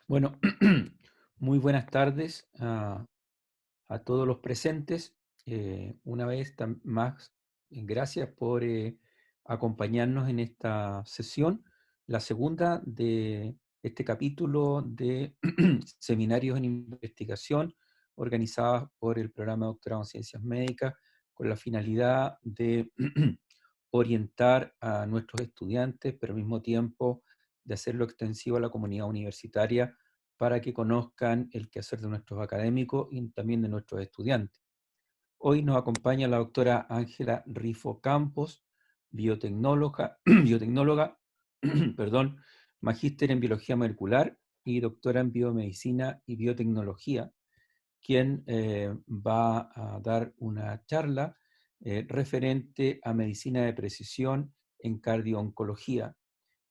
Bueno, muy buenas tardes a todos los presentes. Una vez más, gracias por acompañarnos en esta sesión, la segunda de este capítulo de seminarios en investigación organizados por el programa de doctorado en ciencias médicas con la finalidad de orientar a nuestros estudiantes, pero al mismo tiempo de hacerlo extensivo a la comunidad universitaria para que conozcan el quehacer de nuestros académicos y también de nuestros estudiantes. Hoy nos acompaña la doctora Ángela Rifo Campos, biotecnóloga, perdón, magíster en biología molecular y doctora en biomedicina y biotecnología, quien va a dar una charla referente a medicina de precisión en cardiooncología.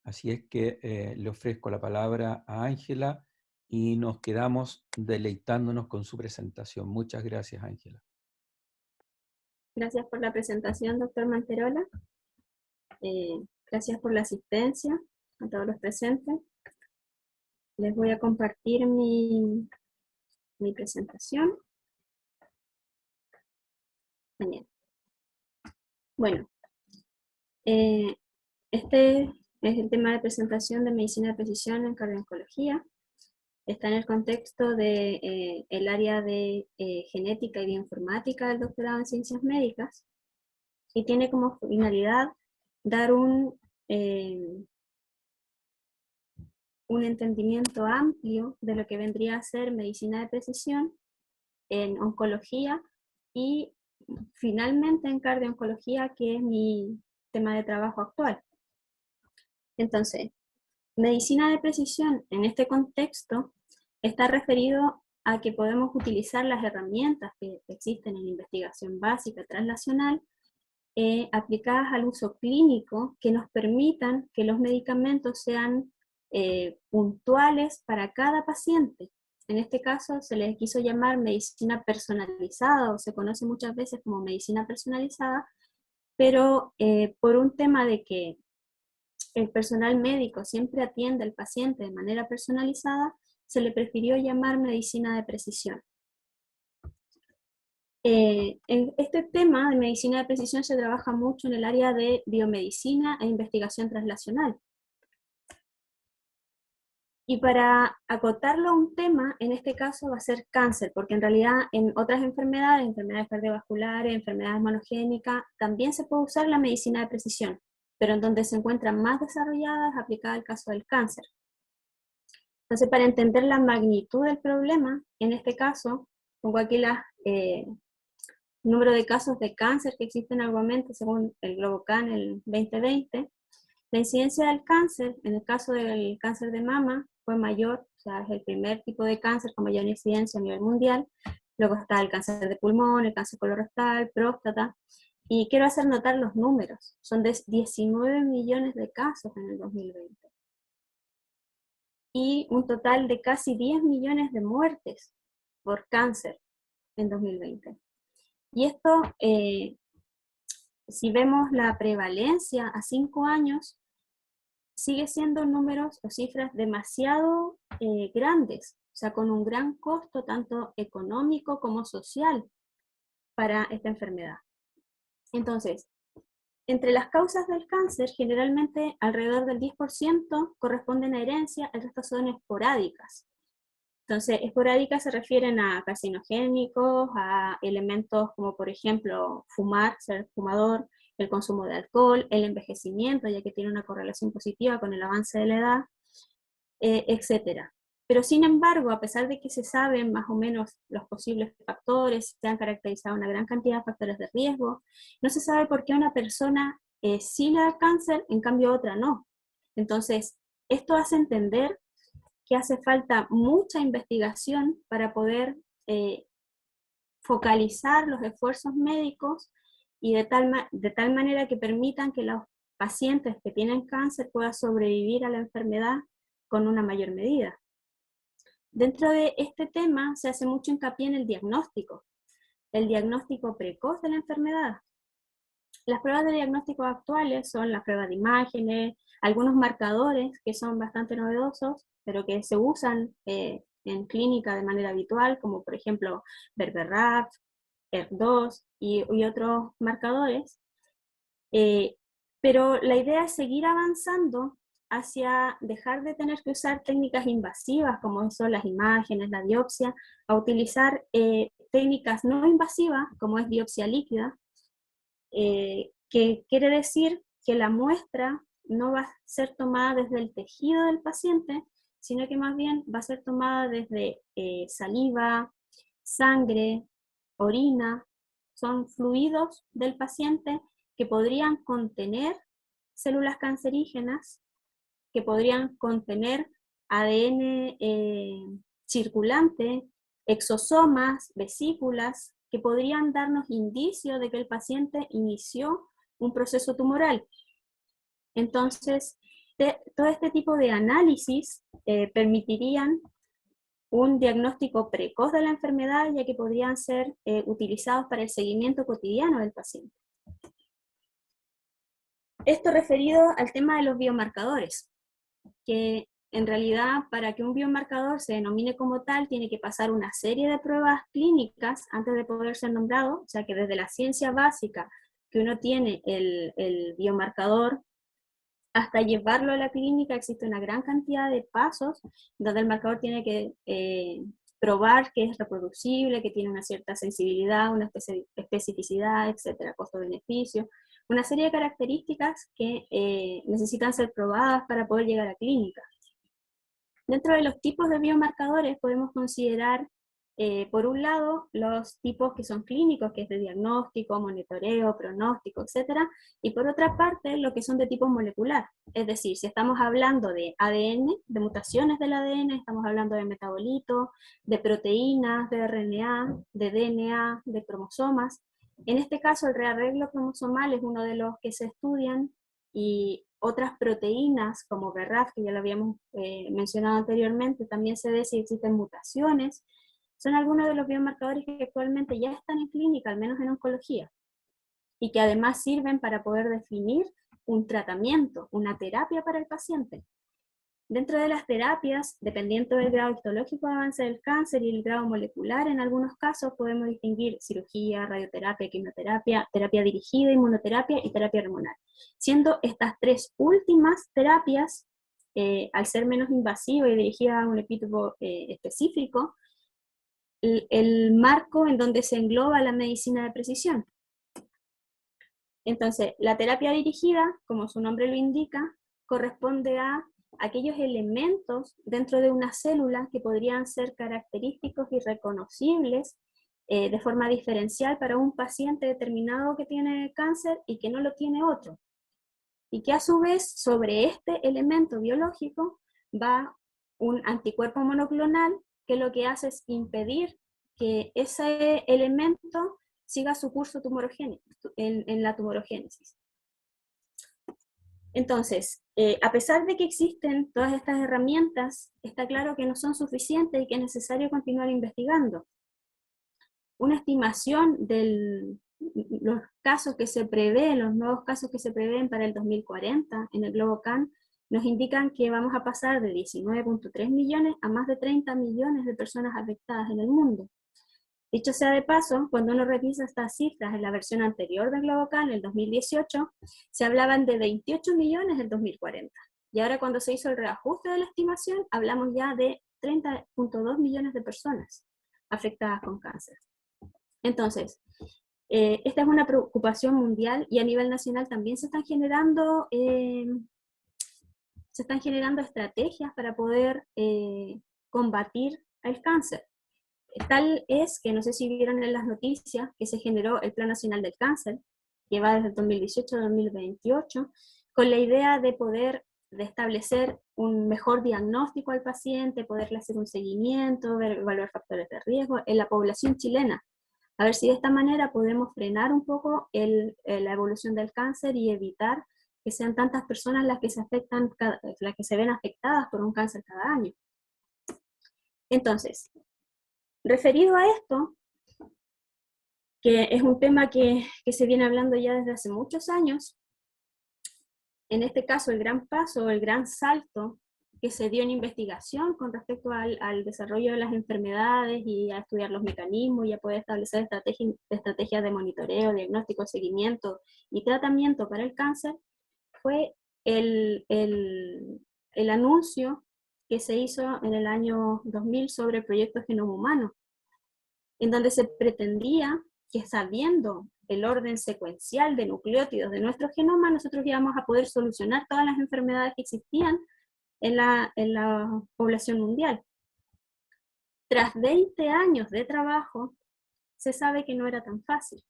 Así es que le ofrezco la palabra a Ángela y nos quedamos deleitándonos con su presentación. Muchas gracias, Ángela. Gracias por la presentación, doctor Manterola. Gracias por la asistencia a todos los presentes. Les voy a compartir mi presentación. Genial. Bueno, este es el tema de presentación de medicina de precisión en cardiooncología. Está en el contexto de el área de genética y bioinformática del doctorado en ciencias médicas y tiene como finalidad dar un entendimiento amplio de lo que vendría a ser medicina de precisión en oncología y finalmente en cardiooncología, que es mi tema de trabajo actual. Entonces, medicina de precisión en este contexto está referido a que podemos utilizar las herramientas que existen en investigación básica translacional aplicadas al uso clínico que nos permitan que los medicamentos sean puntuales para cada paciente. En este caso se les quiso llamar medicina personalizada o se conoce muchas veces como medicina personalizada, pero por un tema de que el personal médico siempre atiende al paciente de manera personalizada, se le prefirió llamar medicina de precisión. En este tema de medicina de precisión se trabaja mucho en el área de biomedicina e investigación translacional. Y para acotarlo a un tema, en este caso va a ser cáncer, porque en realidad en otras enfermedades cardiovasculares, enfermedades monogénicas, también se puede usar la medicina de precisión, pero en donde se encuentran más desarrolladas aplicada al caso del cáncer. Entonces, para entender la magnitud del problema, en este caso, pongo aquí el número de casos de cáncer que existen actualmente según el GloboCan el 2020. La incidencia del cáncer, en el caso del cáncer de mama, fue mayor, o sea, es el primer tipo de cáncer con mayor incidencia a nivel mundial. Luego está el cáncer de pulmón, el cáncer colorectal, próstata. Y quiero hacer notar los números. Son de 19 millones de casos en el 2020. Y un total de casi 10 millones de muertes por cáncer en 2020. Y esto, si vemos la prevalencia a 5 años, sigue siendo números o cifras demasiado grandes, o sea, con un gran costo tanto económico como social para esta enfermedad. Entonces, entre las causas del cáncer, generalmente alrededor del 10% corresponden a herencia, el resto son esporádicas. Entonces, esporádicas se refieren a carcinogénicos, a elementos como por ejemplo fumar, ser fumador, el consumo de alcohol, el envejecimiento, ya que tiene una correlación positiva con el avance de la edad, etc. Pero sin embargo, a pesar de que se saben más o menos los posibles factores, se han caracterizado una gran cantidad de factores de riesgo, no se sabe por qué una persona sí le da cáncer, en cambio otra no. Entonces, esto hace entender que hace falta mucha investigación para poder focalizar los esfuerzos médicos y de tal manera que permitan que los pacientes que tienen cáncer puedan sobrevivir a la enfermedad con una mayor medida. Dentro de este tema se hace mucho hincapié en el diagnóstico precoz de la enfermedad. Las pruebas de diagnóstico actuales son las pruebas de imágenes, algunos marcadores que son bastante novedosos, pero que se usan en clínica de manera habitual, como por ejemplo Berberraf, ERK2 y otros marcadores. Pero la idea es seguir avanzando hacia dejar de tener que usar técnicas invasivas como son las imágenes, la biopsia, a utilizar técnicas no invasivas como es biopsia líquida, que quiere decir que la muestra no va a ser tomada desde el tejido del paciente, sino que más bien va a ser tomada desde saliva, sangre, orina, son fluidos del paciente que podrían contener células cancerígenas, que podrían contener ADN circulante, exosomas, vesículas, que podrían darnos indicio de que el paciente inició un proceso tumoral. Entonces, todo este tipo de análisis permitirían un diagnóstico precoz de la enfermedad, ya que podrían ser utilizados para el seguimiento cotidiano del paciente. Esto referido al tema de los biomarcadores, que en realidad para que un biomarcador se denomine como tal tiene que pasar una serie de pruebas clínicas antes de poder ser nombrado, o sea que desde la ciencia básica que uno tiene el biomarcador hasta llevarlo a la clínica existe una gran cantidad de pasos donde el marcador tiene que probar que es reproducible, que tiene una cierta sensibilidad, una especificidad, etcétera, costo-beneficio, una serie de características que necesitan ser probadas para poder llegar a clínica. Dentro de los tipos de biomarcadores podemos considerar, por un lado, los tipos que son clínicos, que es de diagnóstico, monitoreo, pronóstico, etcétera, y por otra parte, lo que son de tipo molecular. Es decir, si estamos hablando de ADN, de mutaciones del ADN, estamos hablando de metabolitos, de proteínas, de RNA, de DNA, de cromosomas. En este caso, el rearreglo cromosomal es uno de los que se estudian, y otras proteínas como BRAF, que ya lo habíamos mencionado anteriormente, también se ve si existen mutaciones. Son algunos de los biomarcadores que actualmente ya están en clínica, al menos en oncología, y que además sirven para poder definir un tratamiento, una terapia para el paciente. Dentro de las terapias, dependiendo del grado histológico de avance del cáncer y el grado molecular, en algunos casos podemos distinguir cirugía, radioterapia, quimioterapia, terapia dirigida, inmunoterapia y terapia hormonal. Siendo estas tres últimas terapias, al ser menos invasiva y dirigida a un epítopo específico, el marco en donde se engloba la medicina de precisión. Entonces, la terapia dirigida, como su nombre lo indica, corresponde a aquellos elementos dentro de una célula que podrían ser característicos y reconocibles de forma diferencial para un paciente determinado que tiene cáncer y que no lo tiene otro. Y que a su vez sobre este elemento biológico va un anticuerpo monoclonal que lo que hace es impedir que ese elemento siga su curso en la tumorogénesis. Entonces, a pesar de que existen todas estas herramientas, está claro que no son suficientes y que es necesario continuar investigando. Una estimación de los casos que se prevén, los nuevos casos que se prevén para el 2040 en el globo CAN, nos indican que vamos a pasar de 19.3 millones a más de 30 millones de personas afectadas en el mundo. Dicho sea de paso, cuando uno revisa estas cifras en la versión anterior del GloboCan, en el 2018, se hablaban de 28 millones en 2040. Y ahora cuando se hizo el reajuste de la estimación, hablamos ya de 30.2 millones de personas afectadas con cáncer. Entonces, esta es una preocupación mundial y a nivel nacional también se están generando estrategias para poder combatir el cáncer. Tal es que, no sé si vieron en las noticias, que se generó el Plan Nacional del Cáncer, que va desde el 2018 a 2028, con la idea de poder establecer un mejor diagnóstico al paciente, poderle hacer un seguimiento, evaluar factores de riesgo en la población chilena. A ver si de esta manera podemos frenar un poco la evolución del cáncer y evitar que sean tantas personas las que se ven afectadas por un cáncer cada año. Entonces, referido a esto, que es un tema que se viene hablando ya desde hace muchos años, en este caso el gran paso, el gran salto que se dio en investigación con respecto al desarrollo de las enfermedades y a estudiar los mecanismos y a poder establecer estrategias de monitoreo, diagnóstico, seguimiento y tratamiento para el cáncer, fue el anuncio que se hizo en el año 2000 sobre el proyecto Genoma Humano, en donde se pretendía que, sabiendo el orden secuencial de nucleótidos de nuestro genoma, nosotros íbamos a poder solucionar todas las enfermedades que existían en la población mundial. Tras 20 años de trabajo, se sabe que no era tan fácil.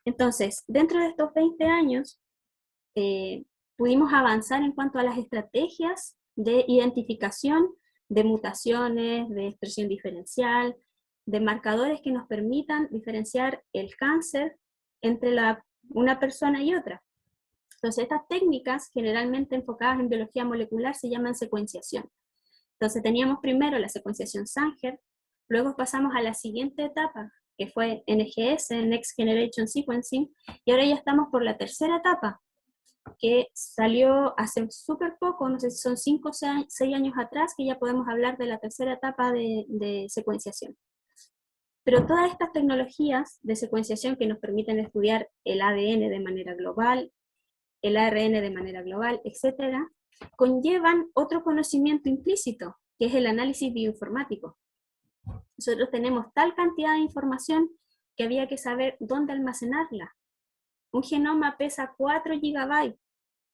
Entonces, dentro de estos 20 años, pudimos avanzar en cuanto a las estrategias de identificación de mutaciones, de expresión diferencial, de marcadores que nos permitan diferenciar el cáncer entre una persona y otra. Entonces, estas técnicas, generalmente enfocadas en biología molecular, se llaman secuenciación. Entonces, teníamos primero la secuenciación Sanger, luego pasamos a la siguiente etapa, que fue NGS, Next Generation Sequencing, y ahora ya estamos por la tercera etapa, que salió hace súper poco, no sé si son 5 o 6 años atrás, que ya podemos hablar de la tercera etapa de secuenciación. Pero todas estas tecnologías de secuenciación que nos permiten estudiar el ADN de manera global, el ARN de manera global, etcétera, conllevan otro conocimiento implícito, que es el análisis bioinformático. Nosotros tenemos tal cantidad de información que había que saber dónde almacenarla. Un genoma pesa 4 gigabytes.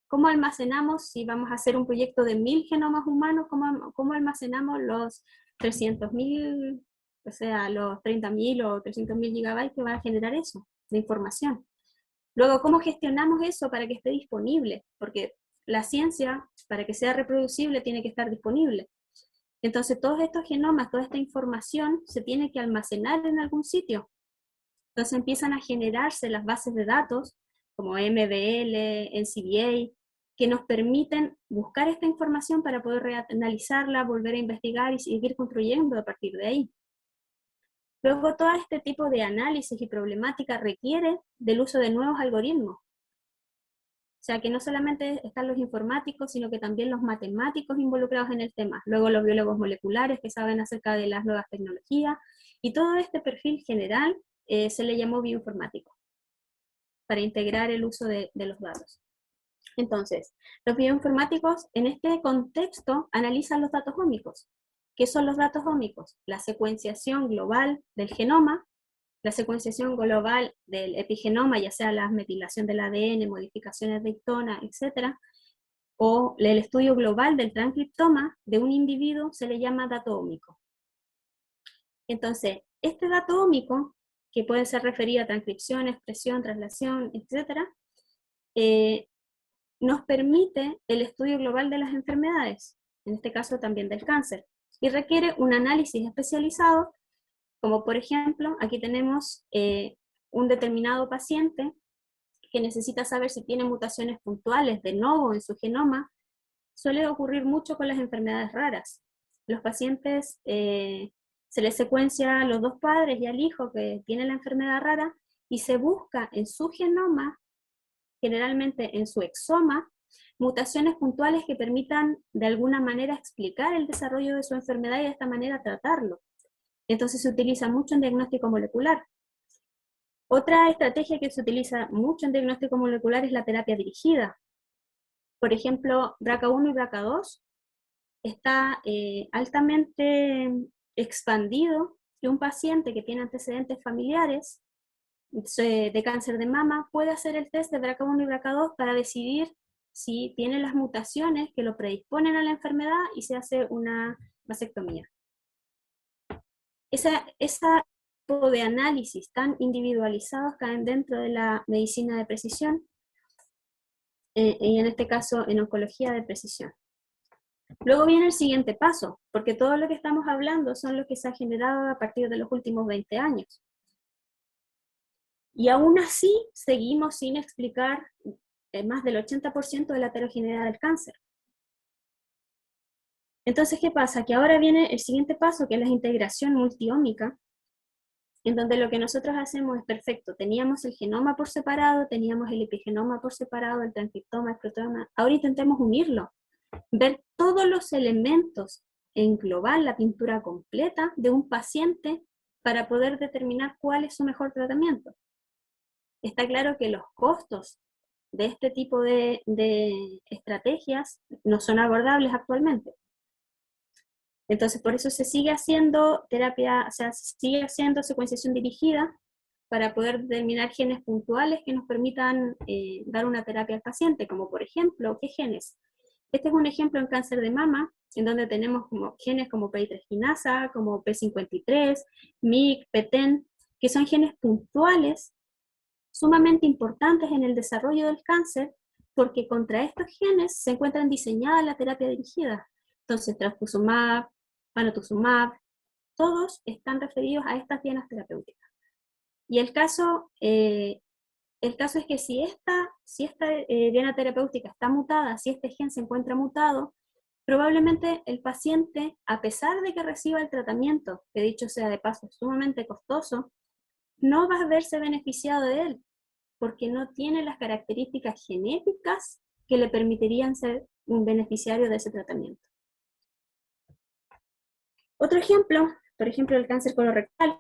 ¿Cómo almacenamos, si vamos a hacer un proyecto de 1000 genomas humanos, cómo almacenamos los 300.000, o sea, los 30.000 o 300.000 gigabytes que va a generar eso, de información? Luego, ¿cómo gestionamos eso para que esté disponible? Porque la ciencia, para que sea reproducible, tiene que estar disponible. Entonces, todos estos genomas, toda esta información, se tiene que almacenar en algún sitio. Entonces empiezan a generarse las bases de datos, como MBL, NCBA, que nos permiten buscar esta información para poder reanalizarla, volver a investigar y seguir construyendo a partir de ahí. Luego, todo este tipo de análisis y problemática requiere del uso de nuevos algoritmos. O sea, que no solamente están los informáticos, sino que también los matemáticos involucrados en el tema. Luego los biólogos moleculares que saben acerca de las nuevas tecnologías. Y todo este perfil general se le llamó bioinformático, para integrar el uso de los datos. Entonces, los bioinformáticos en este contexto analizan los datos ómicos. ¿Qué son los datos ómicos? La secuenciación global del genoma, la secuenciación global del epigenoma, ya sea la metilación del ADN, modificaciones de histona, etc., o el estudio global del transcriptoma de un individuo, se le llama dato ómico. Entonces, este dato ómico, que puede ser referido a transcripción, expresión, traslación, etc., nos permite el estudio global de las enfermedades, en este caso también del cáncer, y requiere un análisis especializado, como por ejemplo, aquí tenemos un determinado paciente que necesita saber si tiene mutaciones puntuales de novo en su genoma. Suele ocurrir mucho con las enfermedades raras. Los pacientes se les secuencia a los dos padres y al hijo que tiene la enfermedad rara y se busca en su genoma, generalmente en su exoma, mutaciones puntuales que permitan de alguna manera explicar el desarrollo de su enfermedad y de esta manera tratarlo. Entonces se utiliza mucho en diagnóstico molecular. Otra estrategia que se utiliza mucho en diagnóstico molecular es la terapia dirigida. Por ejemplo, BRCA1 y BRCA2 está altamente expandido que un paciente que tiene antecedentes familiares de cáncer de mama puede hacer el test de BRCA1 y BRCA2 para decidir si tiene las mutaciones que lo predisponen a la enfermedad y se hace una mastectomía. Ese tipo de análisis tan individualizados caen dentro de la medicina de precisión y en este caso en oncología de precisión. Luego viene el siguiente paso, porque todo lo que estamos hablando son lo que se ha generado a partir de los últimos 20 años. Y aún así seguimos sin explicar más del 80% de la heterogeneidad del cáncer. Entonces, ¿qué pasa? Que ahora viene el siguiente paso, que es la integración multiómica, en donde lo que nosotros hacemos es perfecto. Teníamos el genoma por separado, teníamos el epigenoma por separado, el transcriptoma, el proteoma. Ahora intentemos unirlo. ver todos los elementos, englobar la pintura completa de un paciente para poder determinar cuál es su mejor tratamiento. Está claro que los costos de este tipo de estrategias no son abordables actualmente. Entonces, por eso se sigue haciendo terapia, o sea, se sigue haciendo secuenciación dirigida para poder determinar genes puntuales que nos permitan dar una terapia al paciente, como por ejemplo, ¿qué genes? Este es un ejemplo en cáncer de mama, en donde tenemos como genes como PI3 como P53, MYC, PTEN, que son genes puntuales, sumamente importantes en el desarrollo del cáncer, porque contra estos genes se encuentran diseñadas la terapia dirigida. Entonces, trastuzumab, panitumumab, todos están referidos a estas dianas terapéuticas. Y el caso es que si esta diana terapéutica está mutada, si este gen se encuentra mutado, probablemente el paciente, a pesar de que reciba el tratamiento, que dicho sea de paso es sumamente costoso, no va a verse beneficiado de él, porque no tiene las características genéticas que le permitirían ser un beneficiario de ese tratamiento. Otro ejemplo, por ejemplo, el cáncer colorectal,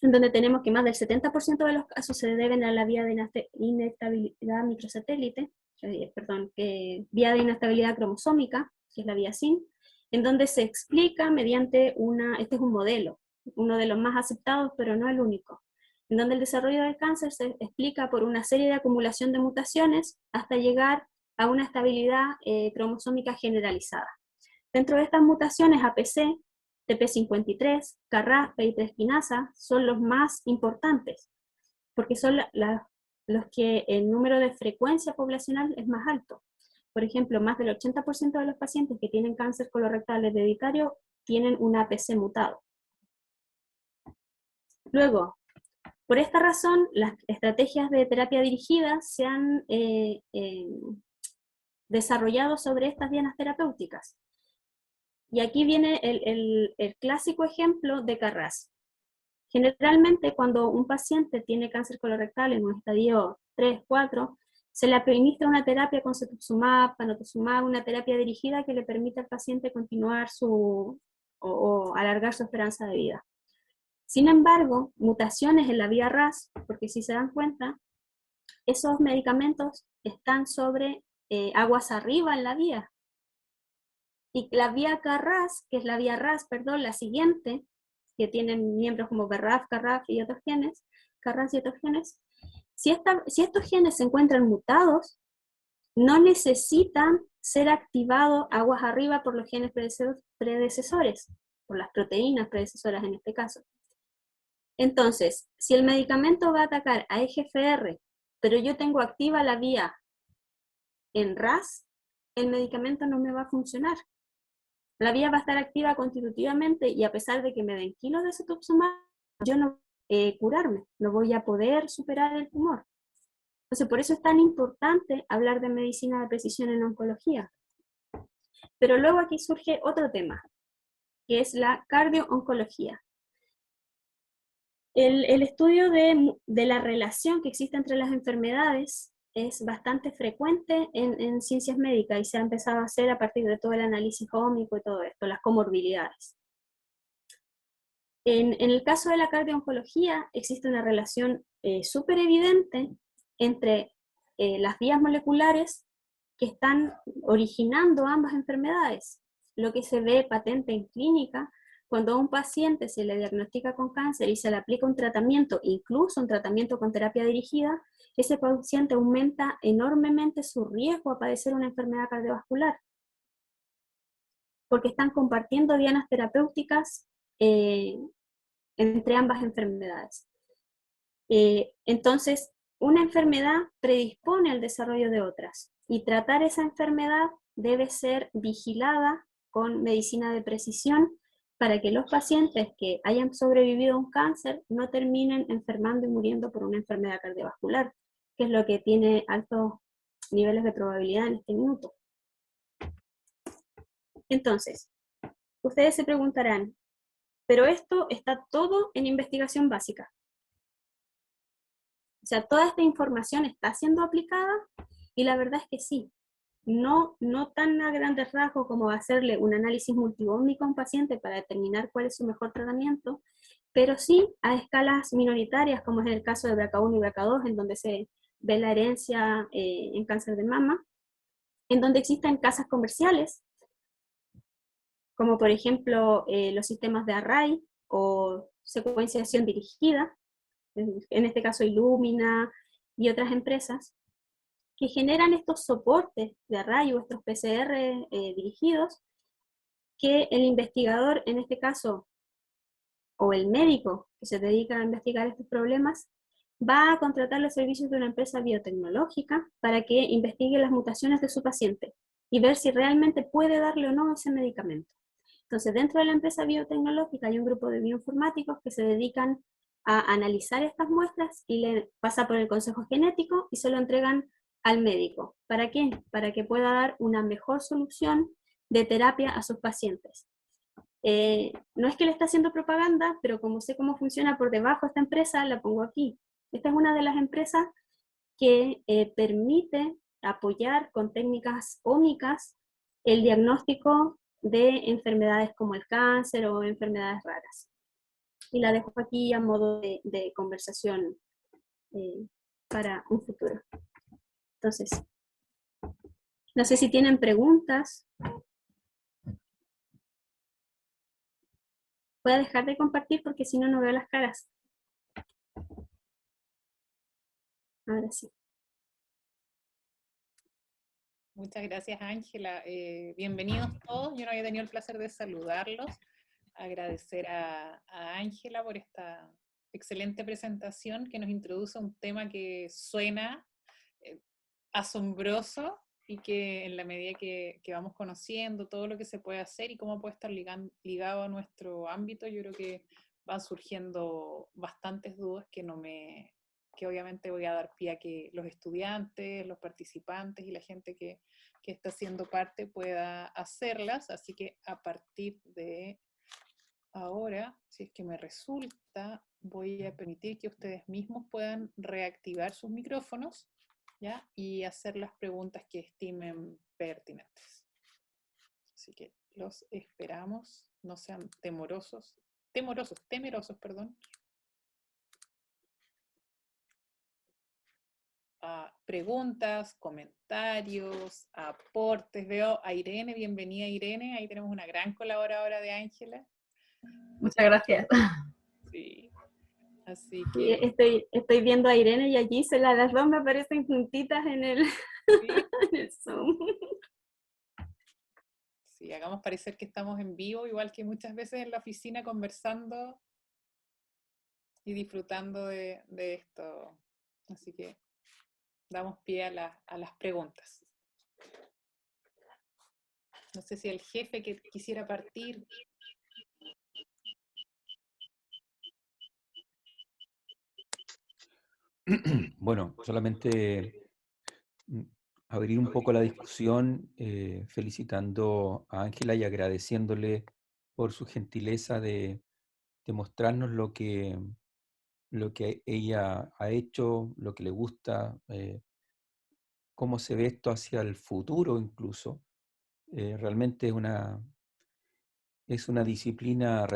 en donde tenemos que más del 70% de los casos se deben a la vía de inestabilidad microsatélite, vía de inestabilidad cromosómica, que es la vía SIN, en donde se explica mediante este es un modelo, uno de los más aceptados, pero no el único, en donde el desarrollo del cáncer se explica por una serie de acumulación de mutaciones hasta llegar a una estabilidad cromosómica generalizada. Dentro de estas mutaciones, APC, TP53, KRAS, PI3 quinasa son los más importantes, porque son los que el número de frecuencia poblacional es más alto. Por ejemplo, más del 80% de los pacientes que tienen cáncer colorectal hereditario tienen un APC mutado. Luego, por esta razón, las estrategias de terapia dirigida se han desarrollado sobre estas dianas terapéuticas. Y aquí viene el clásico ejemplo de KRAS. Generalmente, cuando un paciente tiene cáncer colorectal en un estadio 3, 4, se le administra una terapia con cetuximab, panitumumab, una terapia dirigida que le permite al paciente continuar o alargar su esperanza de vida. Sin embargo, mutaciones en la vía RAS, porque si se dan cuenta, esos medicamentos están sobre aguas arriba en la vía. Y la vía KRAS, que es la vía RAS, perdón, la siguiente, que tienen miembros como BRAF, KRAS y otros genes, si estos genes se encuentran mutados, no necesitan ser activados aguas arriba por los genes predecesores, por las proteínas predecesoras en este caso. Entonces, si el medicamento va a atacar a EGFR, pero yo tengo activa la vía en RAS, el medicamento no me va a funcionar. La vía va a estar activa constitutivamente y a pesar de que me den kilos de cetuximab, yo no voy a curarme, no voy a poder superar el tumor. Entonces, por eso es tan importante hablar de medicina de precisión en oncología. Pero luego aquí surge otro tema, que es la cardio-oncología. El estudio de la relación que existe entre las enfermedades es bastante frecuente en ciencias médicas y se ha empezado a hacer a partir de todo el análisis ómico y todo esto, las comorbilidades. En el caso de la cardio-oncología existe una relación súper evidente entre las vías moleculares que están originando ambas enfermedades. Lo que se ve patente en clínica cuando a un paciente se le diagnostica con cáncer y se le aplica un tratamiento, incluso un tratamiento con terapia dirigida, ese paciente aumenta enormemente su riesgo a padecer una enfermedad cardiovascular, porque están compartiendo dianas terapéuticas entre ambas enfermedades. Entonces, una enfermedad predispone al desarrollo de otras, y tratar esa enfermedad debe ser vigilada con medicina de precisión para que los pacientes que hayan sobrevivido a un cáncer no terminen enfermando y muriendo por una enfermedad cardiovascular, que es lo que tiene altos niveles de probabilidad en este minuto. Entonces, ustedes se preguntarán, pero esto está todo en investigación básica. O sea, toda esta información está siendo aplicada y la verdad es que sí. no tan a grandes rasgos como hacerle un análisis multivómico a un paciente para determinar cuál es su mejor tratamiento, pero sí a escalas minoritarias, como es el caso de BRCA1 y BRCA2, en donde se ve la herencia en cáncer de mama, en donde existen casas comerciales, como por ejemplo los sistemas de array o secuenciación dirigida, en este caso Illumina y otras empresas, que generan estos soportes de array o estos PCR dirigidos, que el investigador, en este caso, o el médico que se dedica a investigar estos problemas, va a contratar los servicios de una empresa biotecnológica para que investigue las mutaciones de su paciente y ver si realmente puede darle o no ese medicamento. Entonces, dentro de la empresa biotecnológica hay un grupo de bioinformáticos que se dedican a analizar estas muestras y le pasa por el consejo genético y se lo entregan al médico. ¿Para qué? Para que pueda dar una mejor solución de terapia a sus pacientes. No es que le está haciendo propaganda, pero como sé cómo funciona por debajo esta empresa, la pongo aquí. Esta es una de las empresas que permite apoyar con técnicas ómicas el diagnóstico de enfermedades como el cáncer o enfermedades raras. Y la dejo aquí a modo de conversación para un futuro. Entonces, no sé si tienen preguntas. Voy a dejar de compartir porque si no, no veo las caras. Ahora sí. Muchas gracias, Ángela. Bienvenidos todos. Yo no había tenido el placer de saludarlos. Agradecer a Ángela por esta excelente presentación que nos introduce a un tema que suena asombroso y que en la medida que vamos conociendo todo lo que se puede hacer y cómo puede estar ligado a nuestro ámbito, yo creo que van surgiendo bastantes dudas que obviamente voy a dar pie a que los estudiantes, los participantes y la gente que está siendo parte pueda hacerlas. Así que a partir de ahora, si es que me resulta, voy a permitir que ustedes mismos puedan reactivar sus micrófonos, ¿ya? Y hacer las preguntas que estimen pertinentes. Así que los esperamos, no sean temerosos, perdón. Preguntas, comentarios, aportes. Veo a Irene, bienvenida Irene, ahí tenemos una gran colaboradora de Ángela. Muchas gracias. Sí, así que... Estoy viendo a Irene y a Gisela, las dos me aparecen juntitas en el, ¿sí? en el Zoom. Sí, hagamos parecer que estamos en vivo, igual que muchas veces en la oficina conversando y disfrutando de esto. Así que damos pie a las preguntas. No sé si el jefe que quisiera partir. Bueno, solamente abrir un poco la discusión, felicitando a Ángela y agradeciéndole por su gentileza de mostrarnos lo que ella ha hecho, lo que le gusta, cómo se ve esto hacia el futuro incluso. Realmente es una disciplina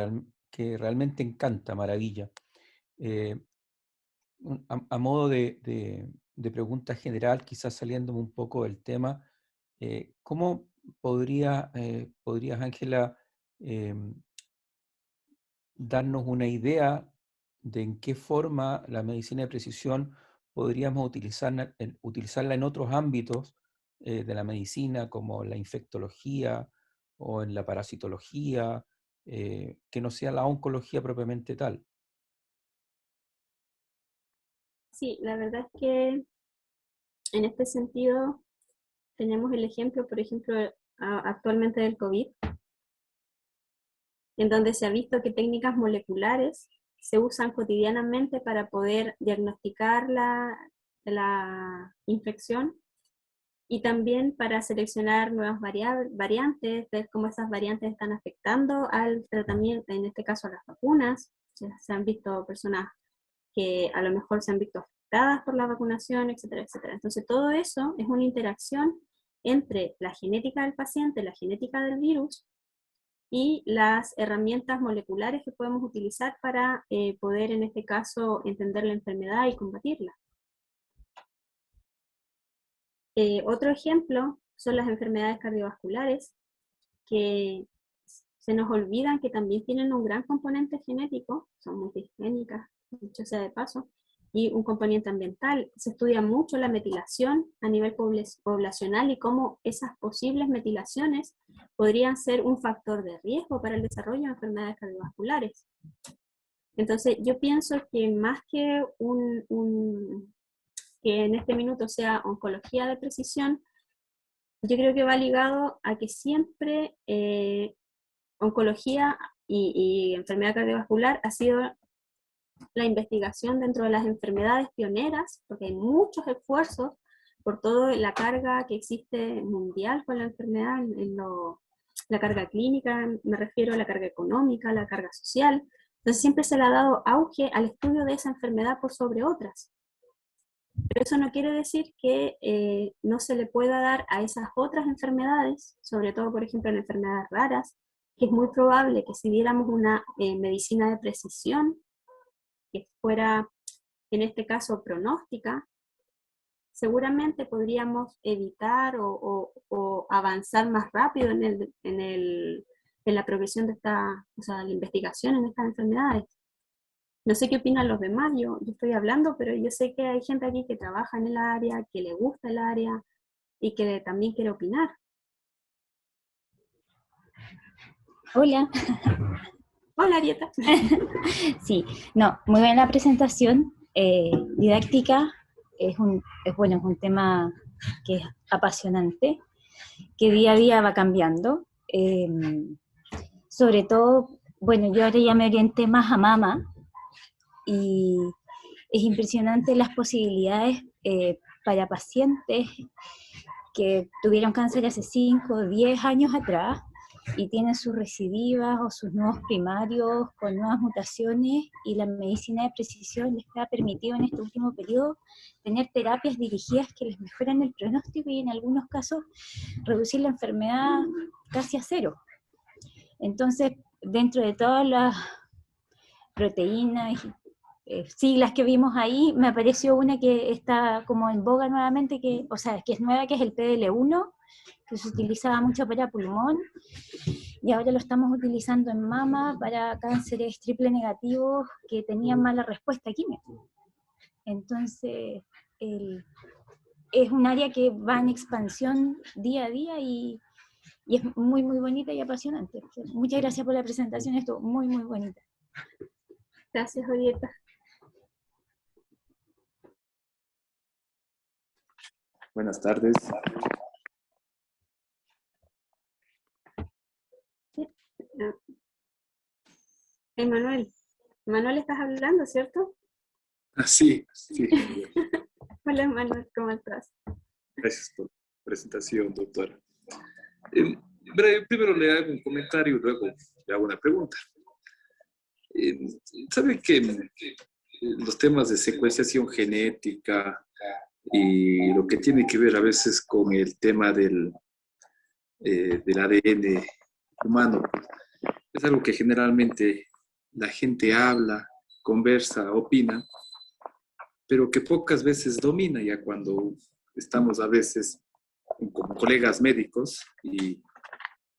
que realmente encanta, maravilla. A modo de pregunta general, quizás saliéndome un poco del tema, ¿cómo podrías, Ángela, darnos una idea de en qué forma la medicina de precisión podríamos utilizarla en otros ámbitos de la medicina, como la infectología o en la parasitología, que no sea la oncología propiamente tal? Sí, la verdad es que en este sentido tenemos el ejemplo, por ejemplo, actualmente del COVID, en donde se ha visto que técnicas moleculares se usan cotidianamente para poder diagnosticar la infección y también para seleccionar nuevas variantes, ver cómo esas variantes están afectando al tratamiento, en este caso a las vacunas. Se han visto personas que a lo mejor se han visto afectadas por la vacunación, etcétera, etcétera. Entonces todo eso es una interacción entre la genética del paciente, la genética del virus, y las herramientas moleculares que podemos utilizar para poder, en este caso, entender la enfermedad y combatirla. Otro ejemplo son las enfermedades cardiovasculares, que se nos olvidan que también tienen un gran componente genético, son multigénicas, dicho sea de paso, y un componente ambiental. Se estudia mucho la metilación a nivel poblacional y cómo esas posibles metilaciones podrían ser un factor de riesgo para el desarrollo de enfermedades cardiovasculares. Entonces, yo pienso que más que que en este minuto sea oncología de precisión, yo creo que va ligado a que siempre oncología y enfermedad cardiovascular ha sido la investigación dentro de las enfermedades pioneras, porque hay muchos esfuerzos por toda la carga que existe mundial con la enfermedad, la carga clínica, me refiero a la carga económica, la carga social. Entonces siempre se le ha dado auge al estudio de esa enfermedad por sobre otras. Pero eso no quiere decir que no se le pueda dar a esas otras enfermedades, sobre todo, por ejemplo, en enfermedades raras, que es muy probable que si diéramos una medicina de precisión, que fuera, en este caso, pronóstica, seguramente podríamos evitar o avanzar más rápido en la progresión de la investigación en estas enfermedades. No sé qué opinan los demás, yo estoy hablando, pero yo sé que hay gente aquí que trabaja en el área, que le gusta el área y que también quiere opinar. Hola. Hola, Arieta. Sí, no, muy buena la presentación, didáctica, es un tema que es apasionante, que día a día va cambiando, sobre todo, bueno, yo ahora ya me orienté más a mama, y es impresionante las posibilidades para pacientes que tuvieron cáncer hace 5 o 10 años atrás, y tienen sus recidivas o sus nuevos primarios con nuevas mutaciones, y la medicina de precisión les ha permitido en este último periodo tener terapias dirigidas que les mejoran el pronóstico y en algunos casos reducir la enfermedad casi a cero. Entonces, dentro de todas las proteínas y siglas que vimos ahí, me apareció una que está como en boga nuevamente, que es nueva, que es el PDL1, que se utilizaba mucho para pulmón, y ahora lo estamos utilizando en mama para cánceres triple negativos que tenían mala respuesta a quimio. Entonces, es un área que va en expansión día a día y es muy, muy bonita y apasionante. Muchas gracias por la presentación, estuvo muy, muy bonita. Gracias, Orieta. Buenas tardes. Emanuel, estás hablando, ¿cierto? Sí, sí. Hola, Emanuel, ¿cómo estás? Gracias por la presentación, doctora. Primero le hago un comentario y luego le hago una pregunta. ¿Sabe que los temas de secuenciación genética y lo que tiene que ver a veces con el tema del ADN humano es algo que generalmente la gente habla, conversa, opina, pero que pocas veces domina, ya cuando estamos a veces como colegas médicos y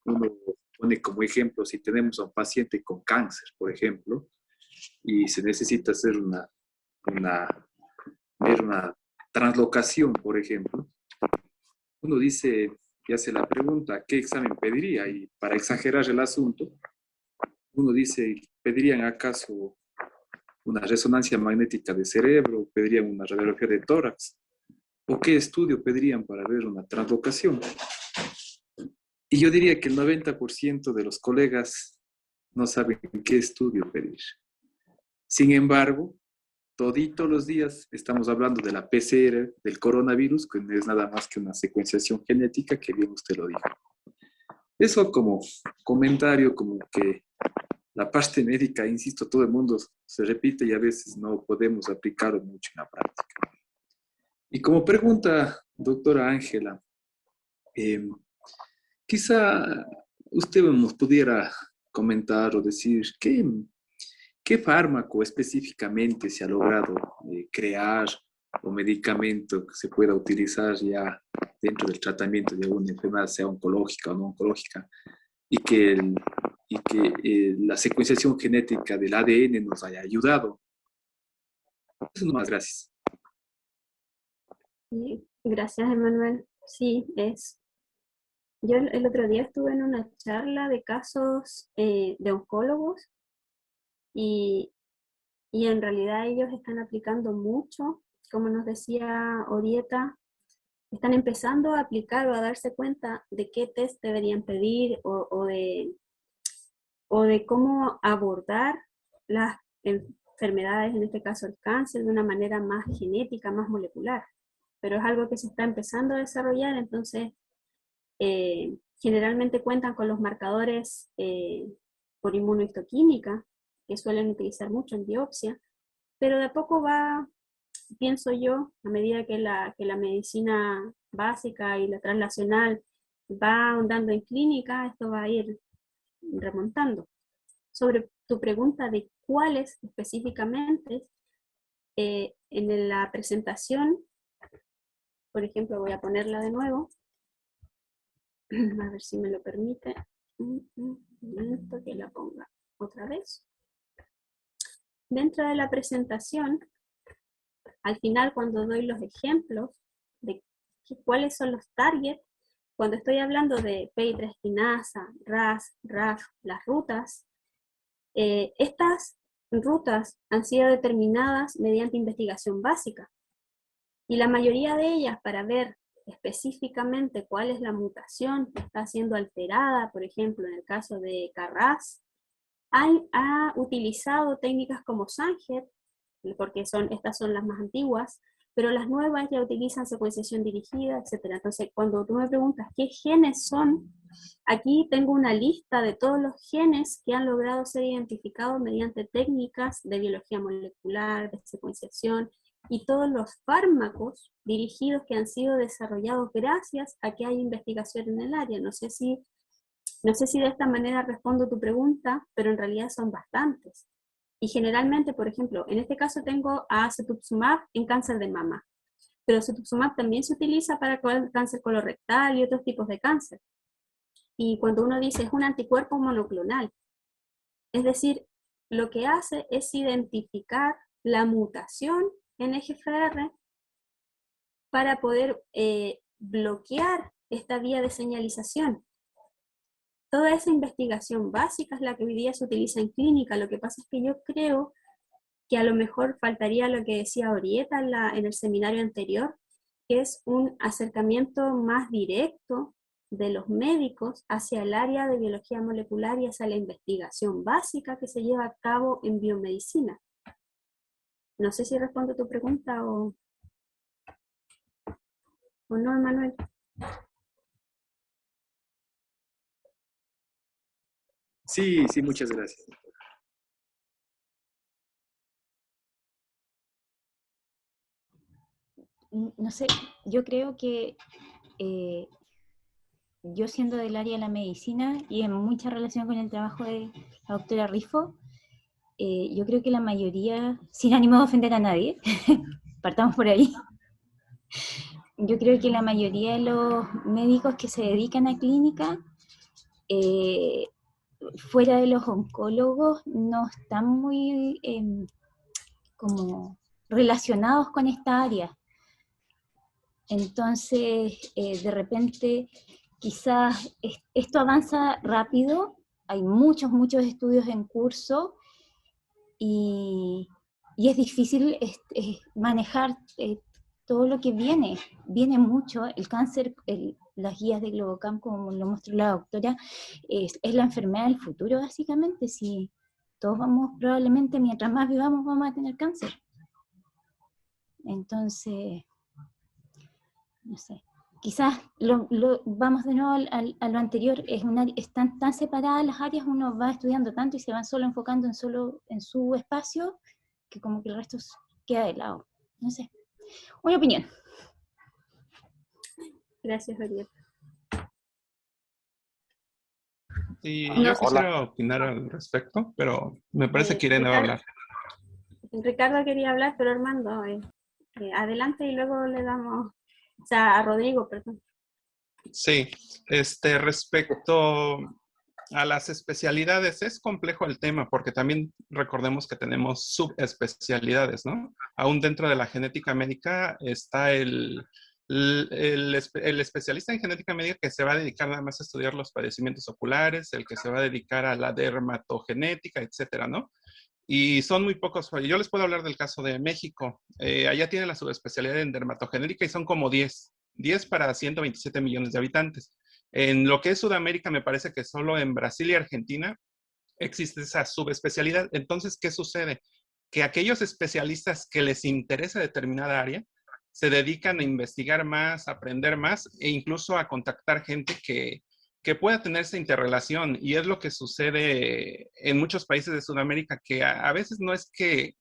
uno pone como ejemplo si tenemos a un paciente con cáncer, por ejemplo, y se necesita hacer una translocación, por ejemplo, uno dice y hace la pregunta, ¿qué examen pediría? Y para exagerar el asunto, uno dice, ¿pedirían acaso una resonancia magnética de cerebro? ¿Pedirían una radiografía de tórax? ¿O qué estudio pedirían para ver una translocación? Y yo diría que el 90% de los colegas no saben qué estudio pedir. Sin embargo, toditos los días estamos hablando de la PCR, del coronavirus, que no es nada más que una secuenciación genética, que bien usted lo dijo. Eso como comentario, como que la parte médica, insisto, todo el mundo se repite y a veces no podemos aplicarlo mucho en la práctica. Y como pregunta, doctora Ángela, Quizá usted nos pudiera comentar o decir qué fármaco específicamente se ha logrado crear o medicamento que se pueda utilizar ya dentro del tratamiento de alguna enfermedad, sea oncológica o no oncológica, y que la secuenciación genética del ADN nos haya ayudado. Eso nomás, gracias. Sí, gracias, Emanuel. Sí, es. Yo el otro día estuve en una charla de casos de oncólogos y en realidad ellos están aplicando mucho, como nos decía Orieta, están empezando a aplicar o a darse cuenta de qué test deberían pedir o de cómo abordar las enfermedades, en este caso el cáncer, de una manera más genética, más molecular. Pero es algo que se está empezando a desarrollar, entonces generalmente cuentan con los marcadores por inmunohistoquímica, que suelen utilizar mucho en biopsia, pero de a poco va, pienso yo, a medida que la medicina básica y la translacional va ahondando en clínica, esto va a ir remontando. Sobre tu pregunta de cuáles específicamente, en la presentación, por ejemplo, voy a ponerla de nuevo, a ver si me lo permite, un momento que la ponga otra vez. Dentro de la presentación, al final cuando doy los ejemplos de cuáles son los targets, cuando estoy hablando de PI3 quinasa, RAS, RAF, las rutas, estas rutas han sido determinadas mediante investigación básica y la mayoría de ellas para ver específicamente cuál es la mutación que está siendo alterada, por ejemplo, en el caso de KRAS, ha utilizado técnicas como Sanger, porque estas son las más antiguas, pero las nuevas ya utilizan secuenciación dirigida, etc. Entonces, cuando tú me preguntas qué genes son, aquí tengo una lista de todos los genes que han logrado ser identificados mediante técnicas de biología molecular, de secuenciación, y todos los fármacos dirigidos que han sido desarrollados gracias a que hay investigación en el área. No sé si de esta manera respondo tu pregunta, pero en realidad son bastantes. Y generalmente, por ejemplo, en este caso tengo a cetuximab en cáncer de mama, pero cetuximab también se utiliza para cáncer colorectal y otros tipos de cáncer. Y cuando uno dice es un anticuerpo monoclonal, es decir, lo que hace es identificar la mutación en EGFR para poder bloquear esta vía de señalización. Toda esa investigación básica es la que hoy día se utiliza en clínica. Lo que pasa es que yo creo que a lo mejor faltaría lo que decía Orieta en el seminario anterior, que es un acercamiento más directo de los médicos hacia el área de biología molecular y hacia la investigación básica que se lleva a cabo en biomedicina. No sé si respondo a tu pregunta o no, Emanuel. Sí, muchas gracias. No sé, yo creo que yo siendo del área de la medicina y en mucha relación con el trabajo de la doctora Rifo, yo creo que la mayoría, sin ánimo de ofender a nadie, partamos por ahí, yo creo que la mayoría de los médicos que se dedican a clínica, fuera de los oncólogos, no están muy como relacionados con esta área. Entonces, de repente, quizás esto avanza rápido, hay muchos estudios en curso y es difícil manejar todo lo que viene mucho. El cáncer, las guías de Globocam, como lo mostró la doctora, es la enfermedad del futuro, básicamente. Si todos probablemente, mientras más vivamos, vamos a tener cáncer. Entonces, no sé, quizás vamos de nuevo a lo anterior, están tan separadas las áreas, uno va estudiando tanto y se va solo enfocando en su espacio, que como que el resto queda de lado. No sé, una opinión. Gracias, Orieta. Sí, No, yo quisiera opinar al respecto, pero me parece que Irene va a Ricardo, hablar. Ricardo quería hablar, pero Armando, adelante y luego le damos, o sea, a Rodrigo, perdón. Sí, respecto a las especialidades, es complejo el tema porque también recordemos que tenemos subespecialidades, ¿no? Aún dentro de la genética médica está el especialista en genética médica que se va a dedicar nada más a estudiar los padecimientos oculares, el que se va a dedicar a la dermatogenética, etcétera, ¿no? Y son muy pocos. Yo les puedo hablar del caso de México. Allá tiene la subespecialidad en dermatogenética y son como 10 para 127 millones de habitantes. En lo que es Sudamérica, me parece que solo en Brasil y Argentina existe esa subespecialidad. Entonces, ¿qué sucede? Que aquellos especialistas que les interesa determinada área se dedican a investigar más, a aprender más e incluso a contactar gente que pueda tener esa interrelación. Y es lo que sucede en muchos países de Sudamérica, que a veces no es que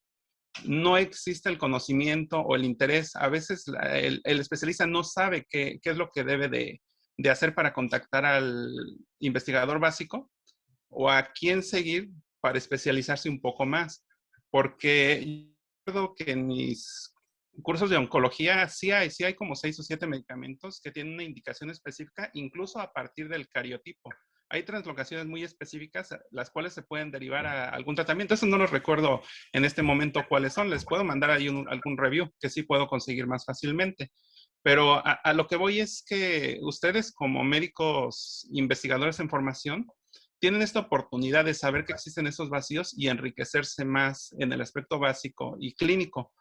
no existe el conocimiento o el interés. A veces el especialista no sabe qué es lo que debe de hacer para contactar al investigador básico o a quién seguir para especializarse un poco más. Porque yo recuerdo que en mis cursos de oncología sí hay como 6 o 7 medicamentos que tienen una indicación específica, incluso a partir del cariotipo. Hay translocaciones muy específicas, las cuales se pueden derivar a algún tratamiento. Eso no los recuerdo en este momento cuáles son. Les puedo mandar ahí algún review que sí puedo conseguir más fácilmente. Pero a lo que voy es que ustedes como médicos investigadores en formación tienen esta oportunidad de saber que existen esos vacíos y enriquecerse más en el aspecto básico y clínico.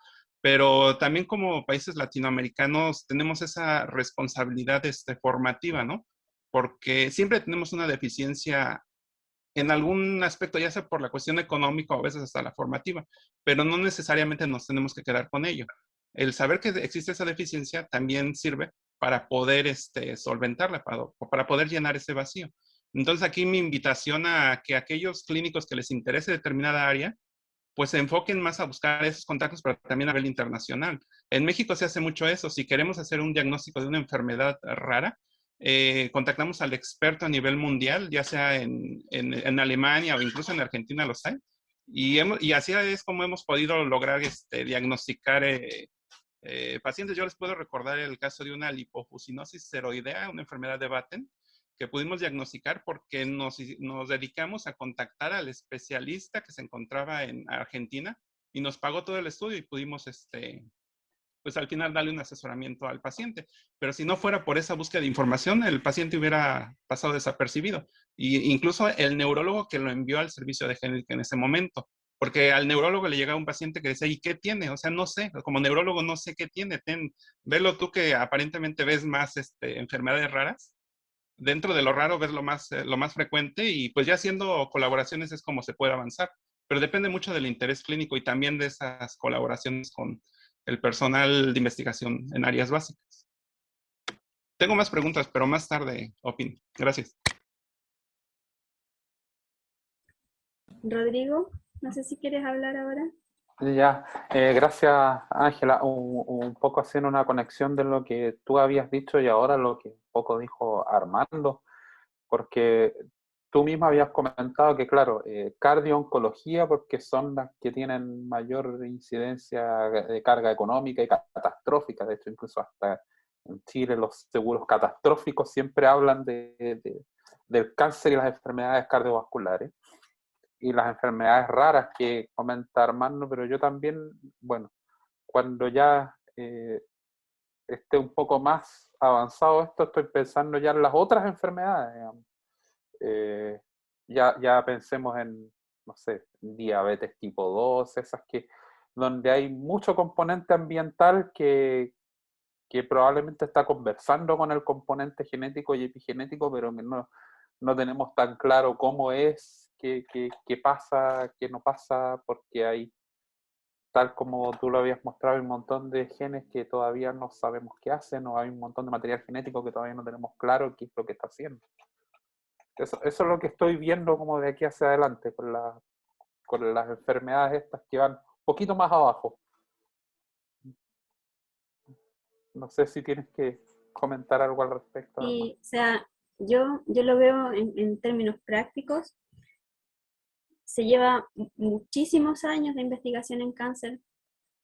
Pero también como países latinoamericanos tenemos esa responsabilidad formativa, ¿no? Porque siempre tenemos una deficiencia en algún aspecto, ya sea por la cuestión económica o a veces hasta la formativa, pero no necesariamente nos tenemos que quedar con ello. El saber que existe esa deficiencia también sirve para poder solventarla, para poder llenar ese vacío. Entonces aquí mi invitación a que aquellos clínicos que les interese determinada área, pues se enfoquen más a buscar esos contactos, pero también a nivel internacional. En México se hace mucho eso. Si queremos hacer un diagnóstico de una enfermedad rara, contactamos al experto a nivel mundial, ya sea en Alemania o incluso en Argentina los hay. Y así es como hemos podido lograr diagnosticar pacientes. Yo les puedo recordar el caso de una lipofuscinosis seroidea, una enfermedad de Batten, que pudimos diagnosticar porque nos dedicamos a contactar al especialista que se encontraba en Argentina y nos pagó todo el estudio y pudimos, pues al final darle un asesoramiento al paciente. Pero si no fuera por esa búsqueda de información, el paciente hubiera pasado desapercibido. Y incluso el neurólogo que lo envió al servicio de genética en ese momento. Porque al neurólogo le llegaba un paciente que decía, ¿y qué tiene? O sea, no sé, como neurólogo no sé qué tiene. Velo tú que aparentemente ves más enfermedades raras. Dentro de lo raro ves lo más frecuente y pues ya haciendo colaboraciones es como se puede avanzar. Pero depende mucho del interés clínico y también de esas colaboraciones con el personal de investigación en áreas básicas. Tengo más preguntas, pero más tarde opino. Gracias. Rodrigo, no sé si quieres hablar ahora. Ya, gracias Ángela. Un poco haciendo una conexión de lo que tú habías dicho y ahora lo que un poco dijo Armando, porque tú misma habías comentado que, claro, cardio-oncología, porque son las que tienen mayor incidencia de carga económica y catastrófica. De hecho, incluso hasta en Chile los seguros catastróficos siempre hablan del cáncer y las enfermedades cardiovasculares y las enfermedades raras que comenta Armando, pero yo también, bueno, cuando ya esté un poco más avanzado esto, estoy pensando ya en las otras enfermedades, digamos. Ya pensemos en, no sé, diabetes tipo 2, esas que, donde hay mucho componente ambiental que probablemente está conversando con el componente genético y epigenético, pero que no tenemos tan claro cómo es, qué pasa, qué no pasa, porque hay, tal como tú lo habías mostrado, un montón de genes que todavía no sabemos qué hacen, o hay un montón de material genético que todavía no tenemos claro qué es lo que está haciendo. Eso es lo que estoy viendo como de aquí hacia adelante con las enfermedades estas que van un poquito más abajo. No sé si tienes que comentar algo al respecto. Sí, o sea, yo lo veo en términos prácticos. Se lleva muchísimos años de investigación en cáncer,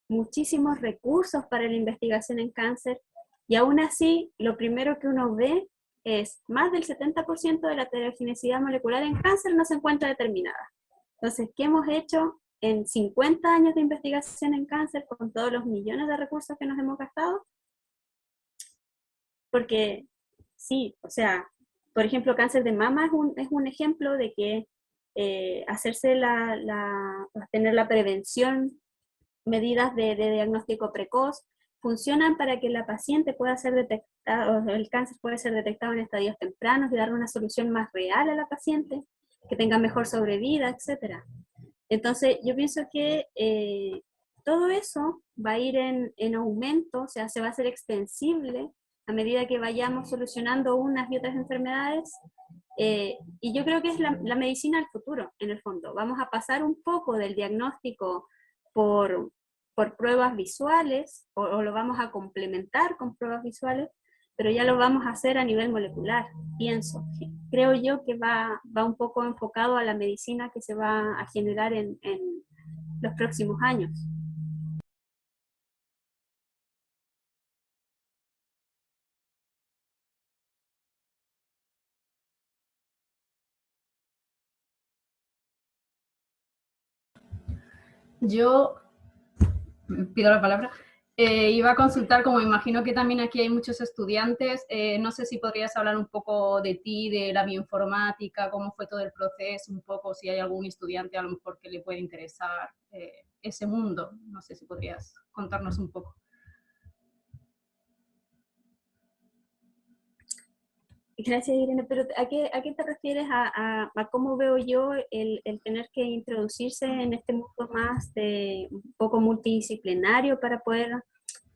muchísimos recursos para la investigación en cáncer, y aún así, lo primero que uno ve es más del 70% de la heterogeneidad molecular en cáncer no se encuentra determinada. Entonces, ¿qué hemos hecho en 50 años de investigación en cáncer con todos los millones de recursos que nos hemos gastado? Porque sí, o sea, por ejemplo, cáncer de mama es un ejemplo de que tener la prevención, medidas de diagnóstico precoz, funcionan para que la paciente pueda ser detectada, o el cáncer puede ser detectado en estadios tempranos y dar una solución más real a la paciente, que tenga mejor sobrevida, etc. Entonces, yo pienso que todo eso va a ir en aumento, o sea, se va a hacer extensible a medida que vayamos solucionando unas y otras enfermedades. Y yo creo que es la medicina del futuro, en el fondo. Vamos a pasar un poco del diagnóstico por pruebas visuales, o lo vamos a complementar con pruebas visuales, pero ya lo vamos a hacer a nivel molecular, pienso. Creo yo que va un poco enfocado a la medicina que se va a generar en los próximos años. Yo pido la palabra. Iba a consultar, como imagino que también aquí hay muchos estudiantes, no sé si podrías hablar un poco de ti, de la bioinformática, cómo fue todo el proceso, un poco si hay algún estudiante a lo mejor que le puede interesar ese mundo. No sé si podrías contarnos un poco. Gracias, Irene, pero ¿a qué te refieres a cómo veo yo el tener que introducirse en este mundo más de un poco multidisciplinario para poder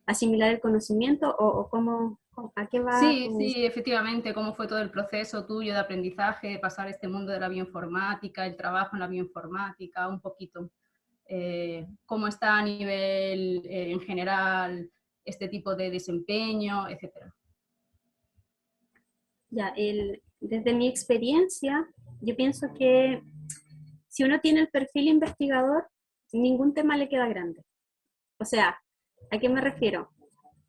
asimilar el conocimiento, o cómo, a qué va? Sí, sí, efectivamente, cómo fue todo el proceso tuyo de aprendizaje, de pasar este mundo de la bioinformática, el trabajo en la bioinformática, un poquito. Cómo está a nivel en general este tipo de desempeño, etcétera. Ya, desde mi experiencia, yo pienso que si uno tiene el perfil investigador, ningún tema le queda grande. O sea, ¿a qué me refiero?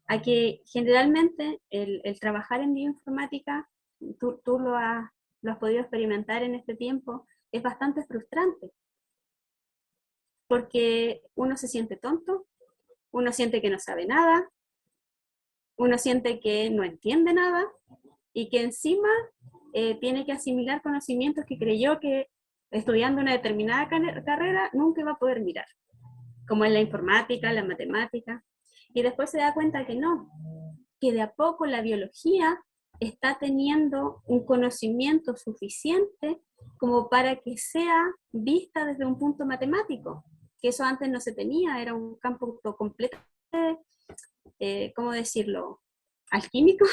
A que generalmente el trabajar en bioinformática, tú lo has podido experimentar en este tiempo, es bastante frustrante. Porque uno se siente tonto, uno siente que no sabe nada, uno siente que no entiende nada, y que encima tiene que asimilar conocimientos que creyó que estudiando una determinada carrera nunca iba a poder mirar, como en la informática, la matemática, y después se da cuenta que no, que de a poco la biología está teniendo un conocimiento suficiente como para que sea vista desde un punto matemático, que eso antes no se tenía, era un campo completamente, ¿cómo decirlo?, alquímico.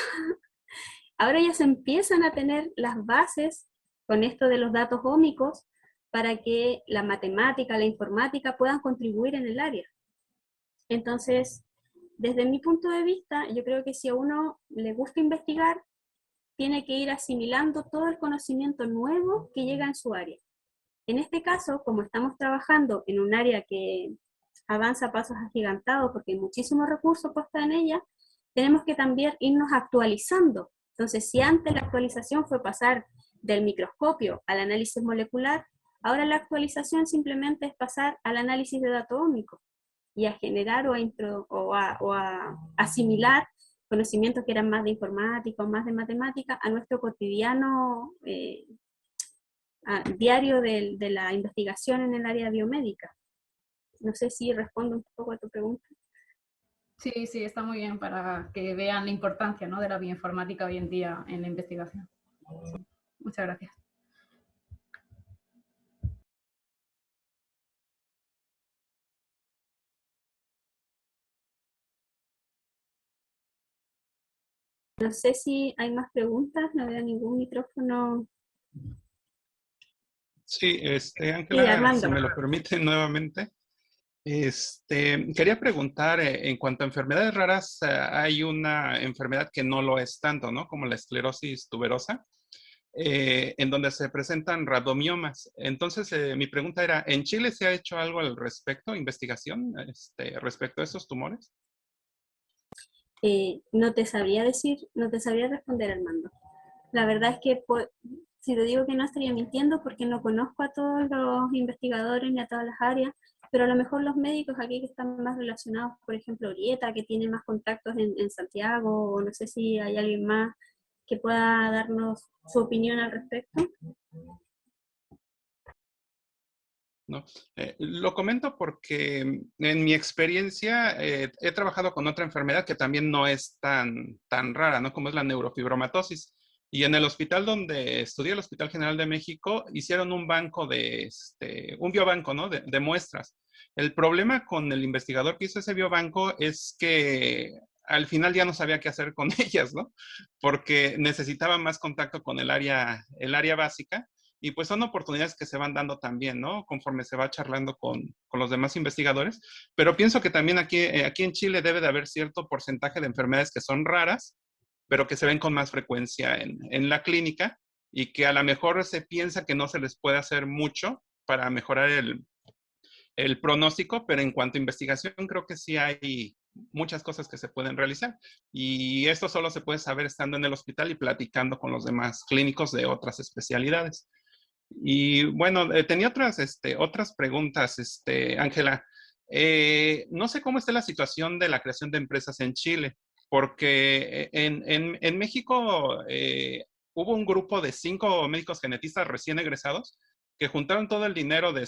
Ahora ya se empiezan a tener las bases con esto de los datos ómicos para que la matemática, la informática puedan contribuir en el área. Entonces, desde mi punto de vista, yo creo que si a uno le gusta investigar, tiene que ir asimilando todo el conocimiento nuevo que llega en su área. En este caso, como estamos trabajando en un área que avanza a pasos agigantados porque hay muchísimos recursos puestos en ella, tenemos que también irnos actualizando. Entonces, si antes la actualización fue pasar del microscopio al análisis molecular, ahora la actualización simplemente es pasar al análisis de datos ómicos y a generar o a asimilar conocimientos que eran más de informática o más de matemática a nuestro cotidiano diario de la investigación en el área biomédica. No sé si respondo un poco a tu pregunta. Sí, sí, está muy bien para que vean la importancia, ¿no?, de la bioinformática hoy en día en la investigación. Sí. Muchas gracias. No sé si hay más preguntas, no veo ningún micrófono. Sí, Ángela, Sí, Armando. si me lo permite nuevamente. Quería preguntar, en cuanto a enfermedades raras, hay una enfermedad que no lo es tanto, ¿no? Como la esclerosis tuberosa. en donde se presentan rabdomiomas. Entonces, mi pregunta era, ¿en Chile se ha hecho algo al respecto, investigación, respecto a esos tumores? No te sabría decir, no te sabría responder, Armando. La verdad es que si te digo que no estaría mintiendo porque no conozco a todos los investigadores ni a todas las áreas, pero a lo mejor los médicos aquí que están más relacionados, por ejemplo, Orieta, que tiene más contactos en Santiago, o no sé si hay alguien más que pueda darnos su opinión al respecto. ¿No? Lo comento porque en mi experiencia he trabajado con otra enfermedad que también no es tan rara, ¿no? Como es la neurofibromatosis. Y en el hospital donde estudié, el Hospital General de México, hicieron un banco un biobanco, ¿no? De muestras. El problema con el investigador que hizo ese biobanco es que al final ya no sabía qué hacer con ellas, ¿no? Porque necesitaba más contacto con el área básica. Y pues son oportunidades que se van dando también, ¿no? Conforme se va charlando con los demás investigadores. Pero pienso que también aquí en Chile debe de haber cierto porcentaje de enfermedades que son raras, pero que se ven con más frecuencia en la clínica y que a lo mejor se piensa que no se les puede hacer mucho para mejorar el pronóstico, pero en cuanto a investigación creo que sí hay muchas cosas que se pueden realizar. Y esto solo se puede saber estando en el hospital y platicando con los demás clínicos de otras especialidades. Y bueno, tenía otras preguntas, Ángela. No sé cómo está la situación de la creación de empresas en Chile, porque en México hubo un grupo de 5 médicos genetistas recién egresados que juntaron todo el dinero de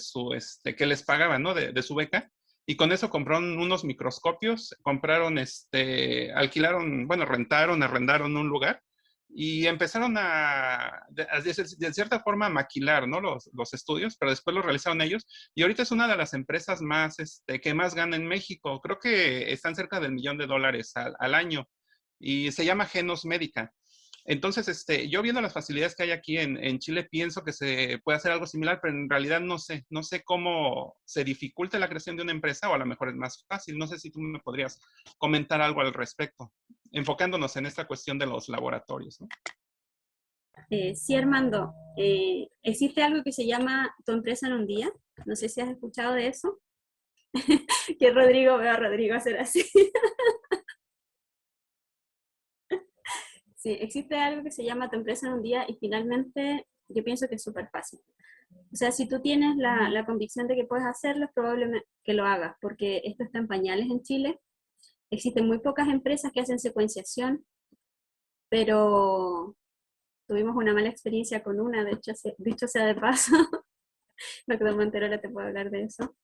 que les pagaban, ¿no? De su beca, y con eso compraron unos microscopios, alquilaron, bueno, arrendaron un lugar y empezaron de cierta forma, a maquilar, ¿no? los estudios, pero después los realizaron ellos. Y ahorita es una de las empresas más, que más gana en México. Creo que están cerca del $1,000,000 al año. Y se llama Genos Médica. Entonces, yo viendo las facilidades que hay aquí en Chile, pienso que se puede hacer algo similar, pero en realidad no sé cómo se dificulta la creación de una empresa, o a lo mejor es más fácil. No sé si tú me podrías comentar algo al respecto, enfocándonos en esta cuestión de los laboratorios, ¿no? Sí, Armando, existe algo que se llama Tu empresa en un día. No sé si has escuchado de eso. Que Rodrigo, veo a Rodrigo hacer así. Sí, existe algo que se llama Tu empresa en un día y finalmente yo pienso que es súper fácil. O sea, si tú tienes la convicción de que puedes hacerlo, es probable que lo hagas, porque esto está en pañales en Chile. Existen muy pocas empresas que hacen secuenciación, pero tuvimos una mala experiencia con una, dicho sea de paso. Doctor Montero, te puedo hablar de eso.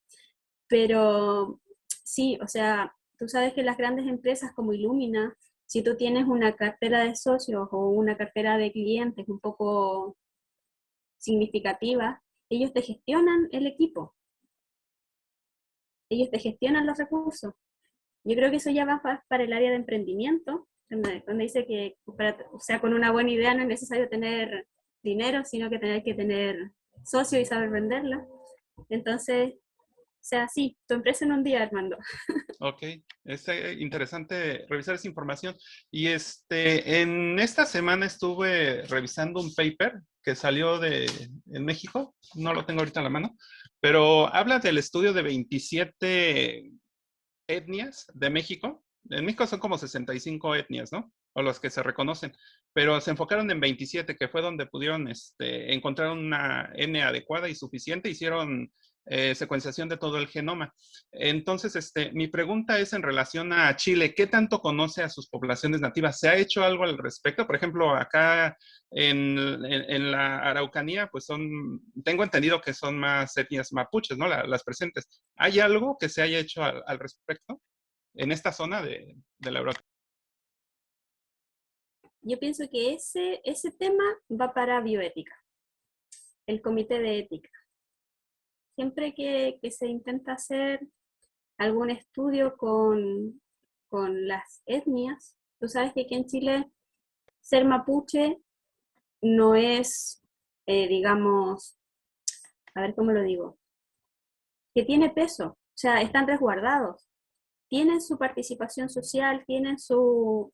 Pero sí, o sea, tú sabes que las grandes empresas como Illumina, si tú tienes una cartera de socios o una cartera de clientes un poco significativa, ellos te gestionan el equipo. Ellos te gestionan los recursos. Yo creo que eso ya va para el área de emprendimiento, donde dice que o sea, con una buena idea no es necesario tener dinero, sino que tener socios y saber venderla. Entonces, o sea, sí, tu empresa en un día, Armando. Ok, es interesante revisar esa información. Y en esta semana estuve revisando un paper que salió en México, no lo tengo ahorita en la mano, pero habla del estudio de 27 etnias de México. En México son como 65 etnias, ¿no? O las que se reconocen, pero se enfocaron en 27, que fue donde pudieron encontrar una N adecuada y suficiente, hicieron secuenciación de todo el genoma. Entonces, mi pregunta es en relación a Chile, ¿qué tanto conoce a sus poblaciones nativas? ¿Se ha hecho algo al respecto? Por ejemplo, acá en la Araucanía, pues tengo entendido que son más etnias mapuches, ¿no? Las presentes. ¿Hay algo que se haya hecho al respecto en esta zona de la Europa? Yo pienso que ese tema va para bioética, el comité de ética. Siempre que se intenta hacer algún estudio con las etnias, tú sabes que aquí en Chile ser mapuche no es, digamos, a ver cómo lo digo, que tiene peso, o sea, están resguardados, tienen su participación social, tienen sus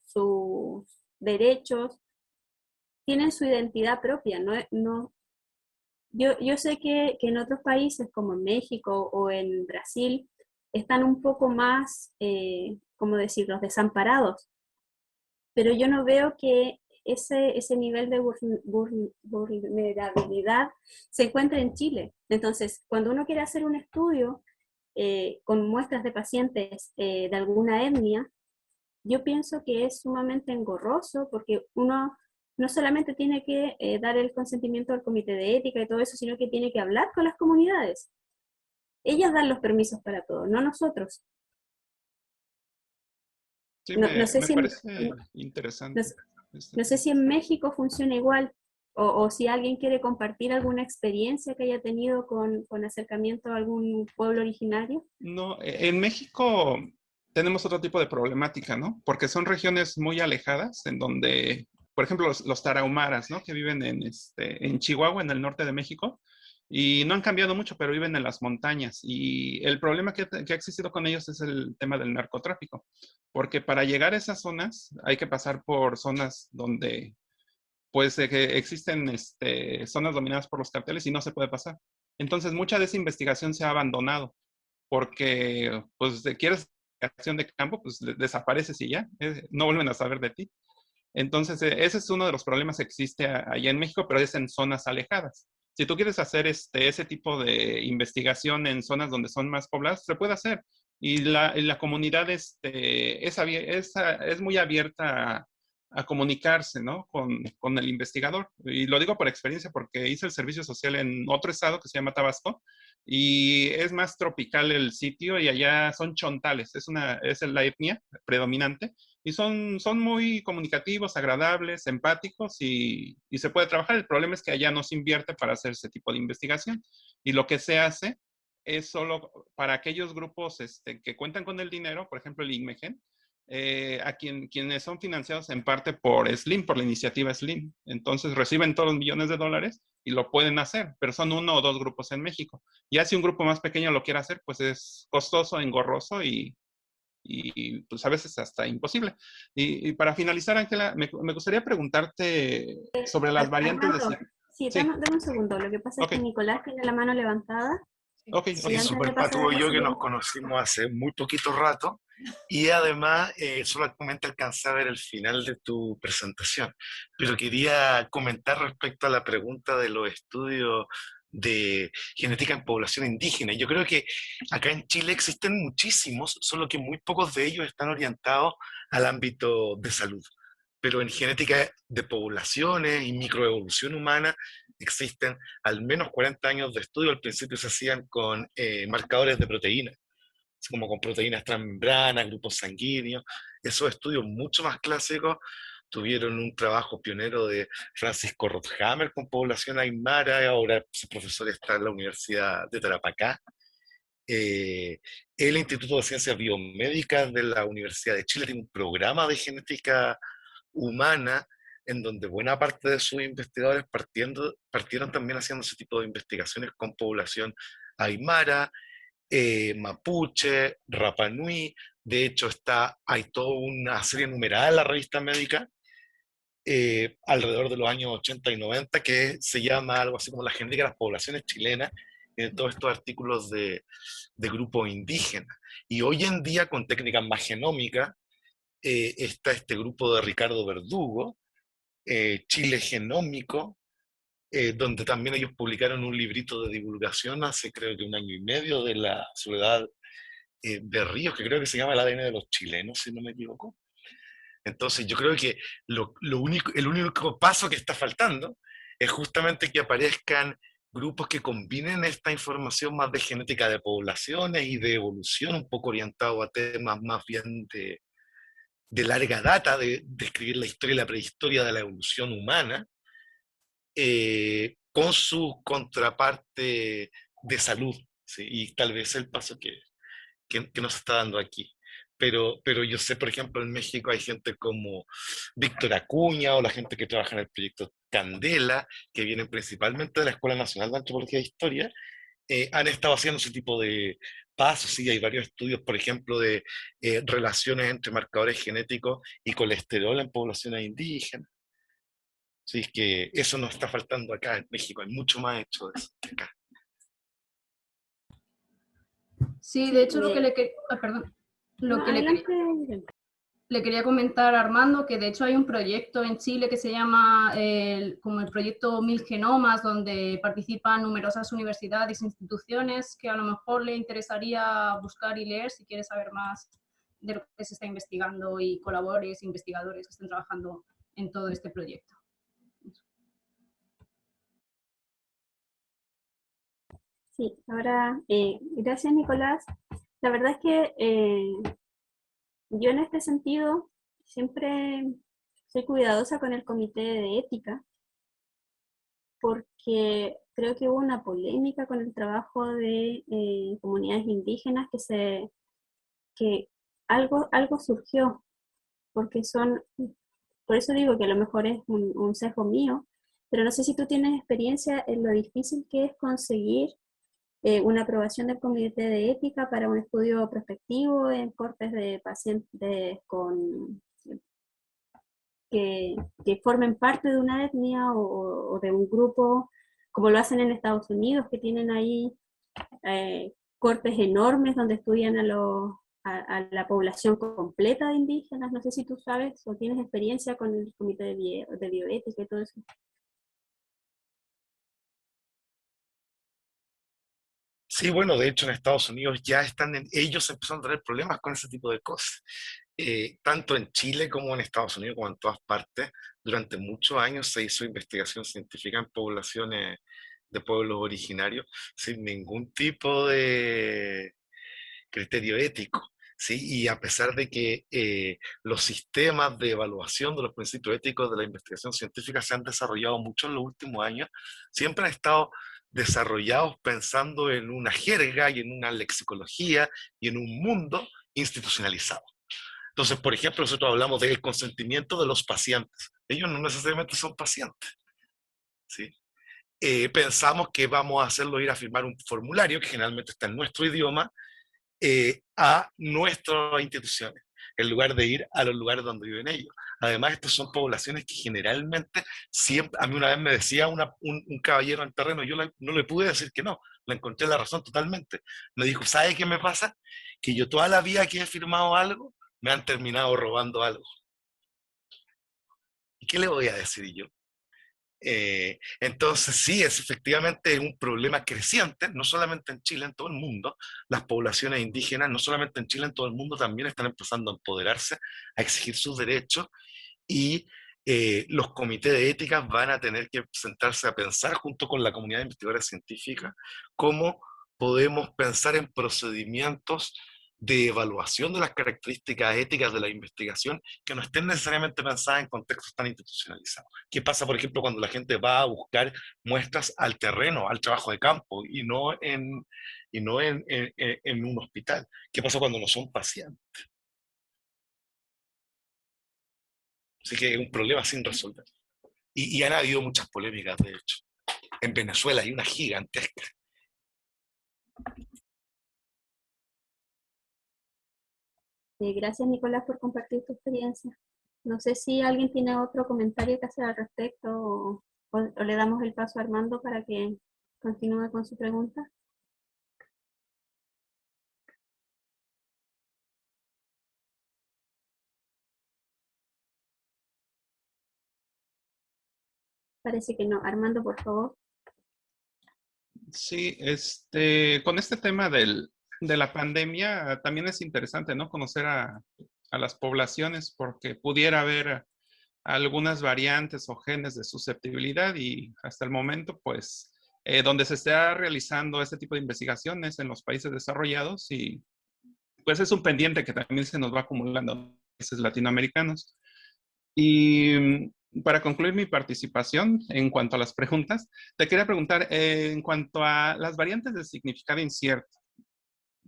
derechos, tienen su identidad propia, no, yo sé que en otros países como en México o en Brasil están un poco más, ¿cómo decirlo?, desamparados, pero yo no veo que ese nivel de vulnerabilidad se encuentre en Chile. Entonces, cuando uno quiere hacer un estudio con muestras de pacientes de alguna etnia, yo pienso que es sumamente engorroso porque uno no solamente tiene que dar el consentimiento al comité de ética y todo eso, sino que tiene que hablar con las comunidades. Ellas dan los permisos para todo, no nosotros. Sí, No sé me si parece interesante. no sé si en México funciona igual o si alguien quiere compartir alguna experiencia que haya tenido con acercamiento a algún pueblo originario. No, en México tenemos otro tipo de problemática, ¿no? Porque son regiones muy alejadas en donde, por ejemplo, los tarahumaras, ¿no? Que viven en Chihuahua, en el norte de México, y no han cambiado mucho, pero viven en las montañas. Y el problema que ha existido con ellos es el tema del narcotráfico, porque para llegar a esas zonas hay que pasar por zonas donde, pues, que existen zonas dominadas por los carteles y no se puede pasar. Entonces, mucha de esa investigación se ha abandonado porque pues quieres acción de campo, pues desapareces y ya, no vuelven a saber de ti. Entonces, ese es uno de los problemas que existe allá en México, pero es en zonas alejadas. Si tú quieres hacer ese tipo de investigación en zonas donde son más pobladas, se puede hacer. Y la comunidad es muy abierta a comunicarse, ¿no? Con el investigador. Y lo digo por experiencia porque hice el servicio social en otro estado que se llama Tabasco y es más tropical el sitio y allá son chontales, es la etnia predominante y son muy comunicativos, agradables, empáticos y se puede trabajar. El problema es que allá no se invierte para hacer ese tipo de investigación y lo que se hace es solo para aquellos grupos que cuentan con el dinero, por ejemplo el INMEGEN, quienes son financiados en parte por SLIM, por la iniciativa SLIM. Entonces reciben todos los millones de dólares y lo pueden hacer, pero son 1 o 2 grupos en México. Ya si un grupo más pequeño lo quiere hacer, pues es costoso, engorroso y pues a veces hasta imposible. Y para finalizar, Ángela, me gustaría preguntarte sobre las variantes de... Armando, sí, Sí, dame un segundo. Lo que pasa es ok, que Nicolás tiene la mano levantada. ok, Sí, ok. Sí, antes de súper pasar Patu a y la yo que nos siguiente. conocimos hace muy poquito rato y además solamente alcancé a ver el final de tu presentación, pero quería comentar respecto a la pregunta de los estudios de genética en población indígena. Yo creo que acá en Chile existen muchísimos, solo que muy pocos de ellos están orientados al ámbito de salud. Pero en genética de poblaciones y microevolución humana existen al menos 40 años de estudio. Al principio se hacían con marcadores de proteínas, como con proteínas transmembranas, grupos sanguíneos. Esos estudios mucho más clásicos tuvieron un trabajo pionero de Francisco Rothhammer con población aymara, ahora su profesor está en la Universidad de Tarapacá. El Instituto de Ciencias Biomédicas de la Universidad de Chile tiene un programa de genética humana en donde buena parte de sus investigadores partieron también haciendo ese tipo de investigaciones con población aymara, mapuche, Rapa Nui. De hecho, hay toda una serie numerada en la revista médica alrededor de los años 80 y 90 que se llama algo así como la genética de las poblaciones chilenas, en todos estos artículos de grupos indígenas. Y hoy en día, con técnicas más genómicas, está este grupo de Ricardo Verdugo, Chile Genómico, donde también ellos publicaron un librito de divulgación hace creo que 1 año y medio de la Soledad de Ríos, que creo que se llama El ADN de los chilenos, si no me equivoco. Entonces yo creo que el único paso que está faltando es justamente que aparezcan grupos que combinen esta información más de genética de poblaciones y de evolución, un poco orientado a temas más bien de larga data, de escribir la historia y la prehistoria de la evolución humana, con su contraparte de salud, ¿sí? Y tal vez el paso que nos está dando aquí. Pero yo sé, por ejemplo, en México hay gente como Víctor Acuña o la gente que trabaja en el proyecto Candela, que vienen principalmente de la Escuela Nacional de Antropología e Historia, han estado haciendo ese tipo de pasos. Sí, hay varios estudios, por ejemplo, de relaciones entre marcadores genéticos y colesterol en poblaciones indígenas. Así que eso nos está faltando acá en México, hay mucho más hecho de eso que acá. Sí, de hecho lo que le quería comentar a Armando, que de hecho hay un proyecto en Chile que se llama como el proyecto 1000 Genomas, donde participan numerosas universidades e instituciones que a lo mejor le interesaría buscar y leer si quiere saber más de lo que se está investigando y colaboradores, investigadores que estén trabajando en todo este proyecto. Sí, ahora, gracias Nicolás. La verdad es que yo en este sentido siempre soy cuidadosa con el comité de ética, porque creo que hubo una polémica con el trabajo de comunidades indígenas que algo surgió, porque por eso digo que a lo mejor es un sesgo mío, pero no sé si tú tienes experiencia en lo difícil que es conseguir una aprobación del comité de ética para un estudio prospectivo en cortes de pacientes que formen parte de una etnia o de un grupo, como lo hacen en Estados Unidos, que tienen ahí cortes enormes donde estudian a la población completa de indígenas. No sé si tú sabes o tienes experiencia con el comité de bioética y todo eso. Sí, bueno, de hecho en Estados Unidos ya ellos empezaron a tener problemas con ese tipo de cosas. Tanto en Chile como en Estados Unidos, como en todas partes, durante muchos años se hizo investigación científica en poblaciones de pueblos originarios sin ningún tipo de criterio ético. ¿Sí? Y a pesar de que los sistemas de evaluación de los principios éticos de la investigación científica se han desarrollado mucho en los últimos años, siempre han estado desarrollados pensando en una jerga y en una lexicología y en un mundo institucionalizado. Entonces, por ejemplo, nosotros hablamos del consentimiento de los pacientes. Ellos no necesariamente son pacientes, ¿sí? Pensamos que vamos a hacerlo ir a firmar un formulario, que generalmente está en nuestro idioma, a nuestras instituciones, en lugar de ir a los lugares donde viven ellos. Además, estas son poblaciones que generalmente, siempre, a mí una vez me decía un caballero en terreno, yo no le pude decir que no, le encontré la razón totalmente. Me dijo, ¿sabe qué me pasa? Que yo toda la vida que he firmado algo, me han terminado robando algo. ¿Y qué le voy a decir yo? Entonces sí, es efectivamente un problema creciente, no solamente en Chile, en todo el mundo. Las poblaciones indígenas, no solamente en Chile, en todo el mundo, también están empezando a empoderarse, a exigir sus derechos, y los comités de ética van a tener que sentarse a pensar junto con la comunidad de investigadores científicas cómo podemos pensar en procedimientos de evaluación de las características éticas de la investigación que no estén necesariamente pensadas en contextos tan institucionalizados. ¿Qué pasa, por ejemplo, cuando la gente va a buscar muestras al terreno, al trabajo de campo, y no en un hospital? ¿Qué pasa cuando no son pacientes? Así que es un problema sin resolver. Y han habido muchas polémicas, de hecho. En Venezuela hay una gigantesca. Gracias Nicolás por compartir tu experiencia. No sé si alguien tiene otro comentario que hacer al respecto o le damos el paso a Armando para que continúe con su pregunta. Parece que no. Armando, por favor. Sí, con este tema de la pandemia también es interesante, ¿no? Conocer a las poblaciones, porque pudiera haber algunas variantes o genes de susceptibilidad, y hasta el momento, pues, donde se está realizando este tipo de investigaciones en los países desarrollados, y pues es un pendiente que también se nos va acumulando en los países latinoamericanos. Y para concluir mi participación en cuanto a las preguntas, te quería preguntar, en cuanto a las variantes de significado incierto,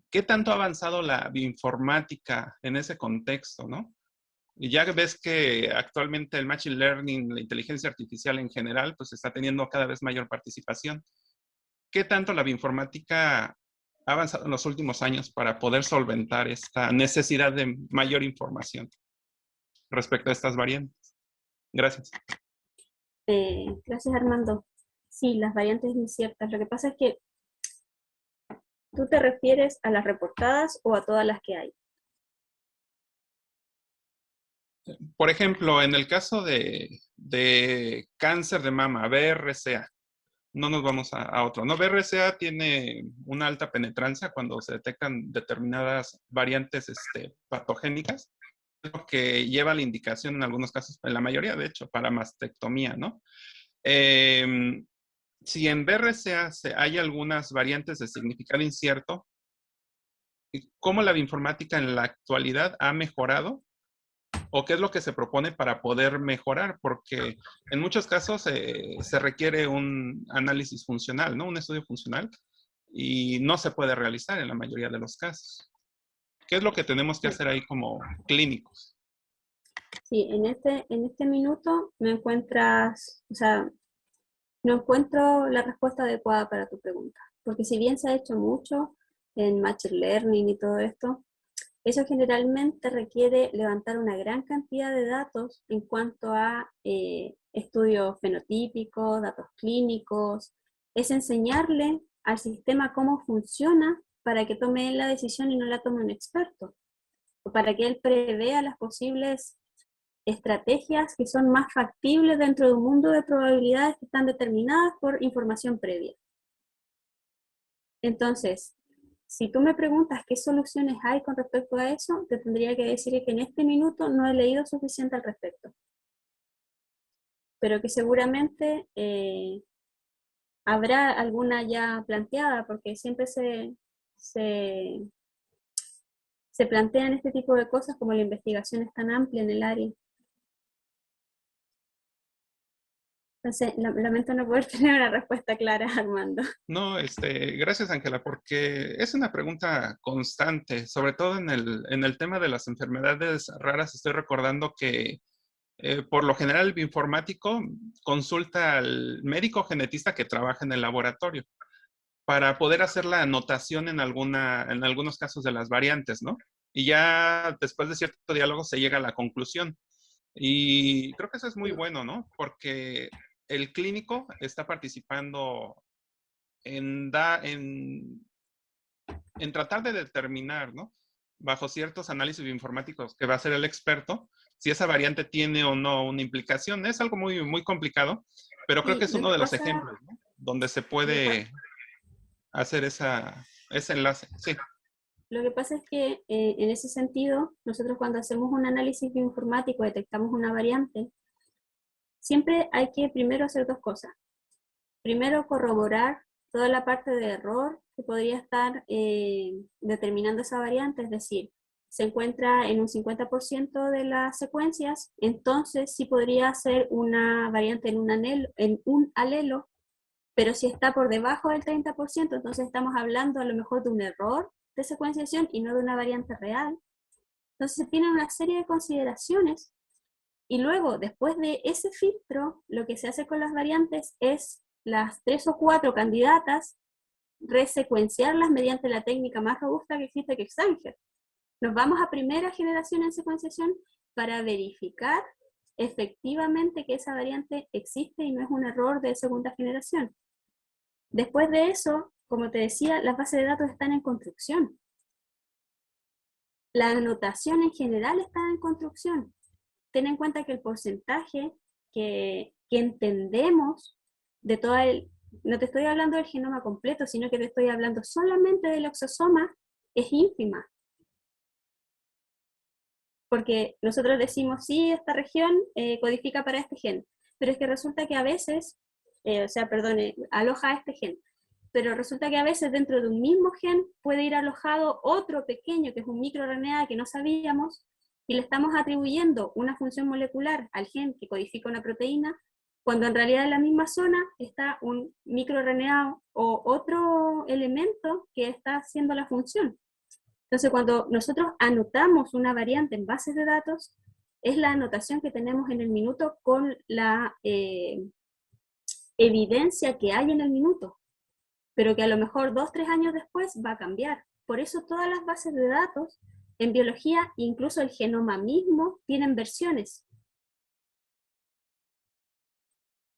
¿qué tanto ha avanzado la bioinformática en ese contexto, no? Y ya ves que actualmente el Machine Learning, la inteligencia artificial en general, pues está teniendo cada vez mayor participación. ¿Qué tanto la bioinformática ha avanzado en los últimos años para poder solventar esta necesidad de mayor información respecto a estas variantes? Gracias. Gracias, Armando. Sí, las variantes inciertas. Lo que pasa es que ¿tú te refieres a las reportadas o a todas las que hay? Por ejemplo, en el caso de cáncer de mama, BRCA, no nos vamos a otro, ¿no? BRCA tiene una alta penetrancia cuando se detectan determinadas variantes patogénicas, lo que lleva la indicación en algunos casos, en la mayoría de hecho, para mastectomía, ¿no? Si en BRCA hay algunas variantes de significado incierto, ¿cómo la bioinformática en la actualidad ha mejorado? ¿O qué es lo que se propone para poder mejorar? Porque en muchos casos se requiere un análisis funcional, ¿no? Un estudio funcional, y no se puede realizar en la mayoría de los casos. ¿Qué es lo que tenemos que hacer ahí como clínicos? Sí, en este minuto no encuentras, o sea, no encuentro la respuesta adecuada para tu pregunta, porque si bien se ha hecho mucho en Machine Learning y todo esto, eso generalmente requiere levantar una gran cantidad de datos en cuanto a estudios fenotípicos, datos clínicos, es enseñarle al sistema cómo funciona para que tome él la decisión y no la tome un experto, o para que él prevea las posibles estrategias que son más factibles dentro de un mundo de probabilidades que están determinadas por información previa. Entonces, si tú me preguntas qué soluciones hay con respecto a eso, te tendría que decir que en este minuto no he leído suficiente al respecto. Pero que seguramente habrá alguna ya planteada, porque siempre se plantean este tipo de cosas como la investigación es tan amplia en el área. Entonces, lamento no poder tener una respuesta clara, Armando. No, gracias, Ángela, porque es una pregunta constante, sobre todo en el tema de las enfermedades raras. Estoy recordando que por lo general el bioinformático consulta al médico genetista que trabaja en el laboratorio para poder hacer la anotación en algunos casos de las variantes, ¿no? Y ya después de cierto diálogo se llega a la conclusión. Y creo que eso es muy bueno, ¿no? Porque el clínico está participando en tratar de determinar, ¿no? Bajo ciertos análisis bioinformáticos que va a ser el experto, si esa variante tiene o no una implicación. Es algo muy, muy complicado, pero creo Sí, que es lo uno que de los pasa, ejemplos, ¿no? Donde se lo que puede hacer ese enlace. Sí. Lo que pasa es que en ese sentido, nosotros cuando hacemos un análisis bioinformático, detectamos una variante, siempre hay que primero hacer dos cosas. Primero, corroborar toda la parte de error que podría estar determinando esa variante, es decir, se encuentra en un 50% de las secuencias, entonces sí podría ser una variante en un alelo, pero si está por debajo del 30%, entonces estamos hablando a lo mejor de un error de secuenciación y no de una variante real. Entonces se tienen una serie de consideraciones y luego, después de ese filtro, lo que se hace con las variantes es las 3 o 4 candidatas, resecuenciarlas mediante la técnica más robusta que existe, que es Sanger. Nos vamos a primera generación en secuenciación para verificar efectivamente que esa variante existe y no es un error de segunda generación. Después de eso, como te decía, las bases de datos están en construcción. La anotación en general está en construcción. Ten en cuenta que el porcentaje que entendemos de toda no te estoy hablando del genoma completo, sino que te estoy hablando solamente del exosoma, es ínfima. Porque nosotros decimos, sí, esta región codifica para este gen, pero es que resulta que a veces, aloja a este gen, pero resulta que a veces dentro de un mismo gen puede ir alojado otro pequeño, que es un microRNA que no sabíamos, y le estamos atribuyendo una función molecular al gen que codifica una proteína, cuando en realidad en la misma zona está un microRNA o otro elemento que está haciendo la función. Entonces, cuando nosotros anotamos una variante en bases de datos, es la anotación que tenemos en el minuto con la evidencia que hay en el minuto, pero que a lo mejor 2 o 3 años después va a cambiar. Por eso todas las bases de datos en biología, incluso el genoma mismo, tienen versiones.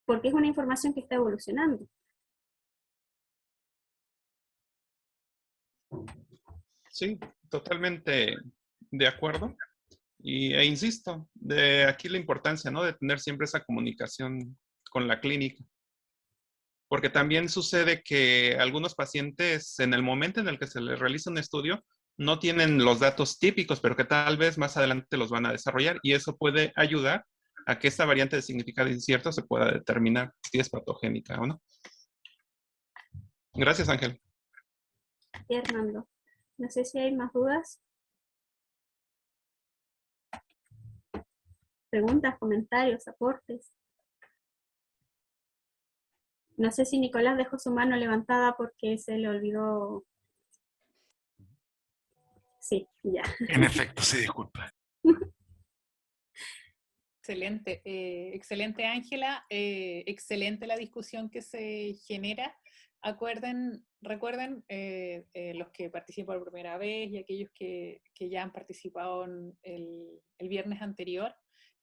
porque es una información que está evolucionando. Sí, totalmente de acuerdo. E insisto, de aquí la importancia, ¿no?, de tener siempre esa comunicación con la clínica. Porque también sucede que algunos pacientes, en el momento en el que se les realiza un estudio, no tienen los datos típicos, pero que tal vez más adelante los van a desarrollar, y eso puede ayudar a que esta variante de significado incierto se pueda determinar si es patogénica o no. Gracias, Ángel. Y Hernando, no sé si hay más dudas. Preguntas, comentarios, aportes. No sé si Nicolás dejó su mano levantada porque se le olvidó. Sí, ya. En efecto, sí, disculpa. Excelente, excelente Ángela, excelente la discusión que se genera. Recuerden los que participan por primera vez y aquellos que ya han participado en el viernes anterior,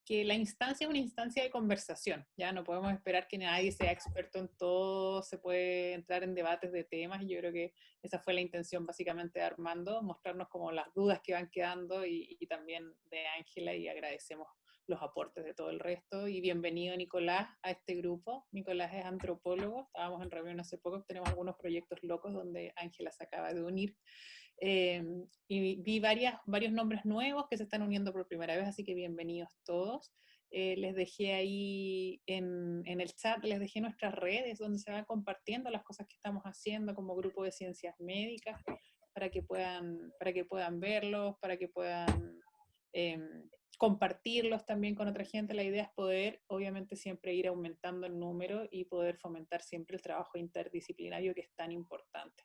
que la instancia es una instancia de conversación, ya no podemos esperar que nadie sea experto en todo, se puede entrar en debates de temas, y yo creo que esa fue la intención básicamente de Armando, mostrarnos como las dudas que van quedando y también de Ángela, y agradecemos los aportes de todo el resto. Y bienvenido, Nicolás, a este grupo. Nicolás es antropólogo, estábamos en reunión hace poco, tenemos algunos proyectos locos donde Ángela se acaba de unir. Y vi varios nombres nuevos que se están uniendo por primera vez, así que bienvenidos todos. Les dejé ahí en el chat, les dejé nuestras redes donde se van compartiendo las cosas que estamos haciendo como grupo de ciencias médicas, para que puedan verlos, para que puedan compartirlos también con otra gente. La idea es poder, obviamente, siempre ir aumentando el número y poder fomentar siempre el trabajo interdisciplinario, que es tan importante.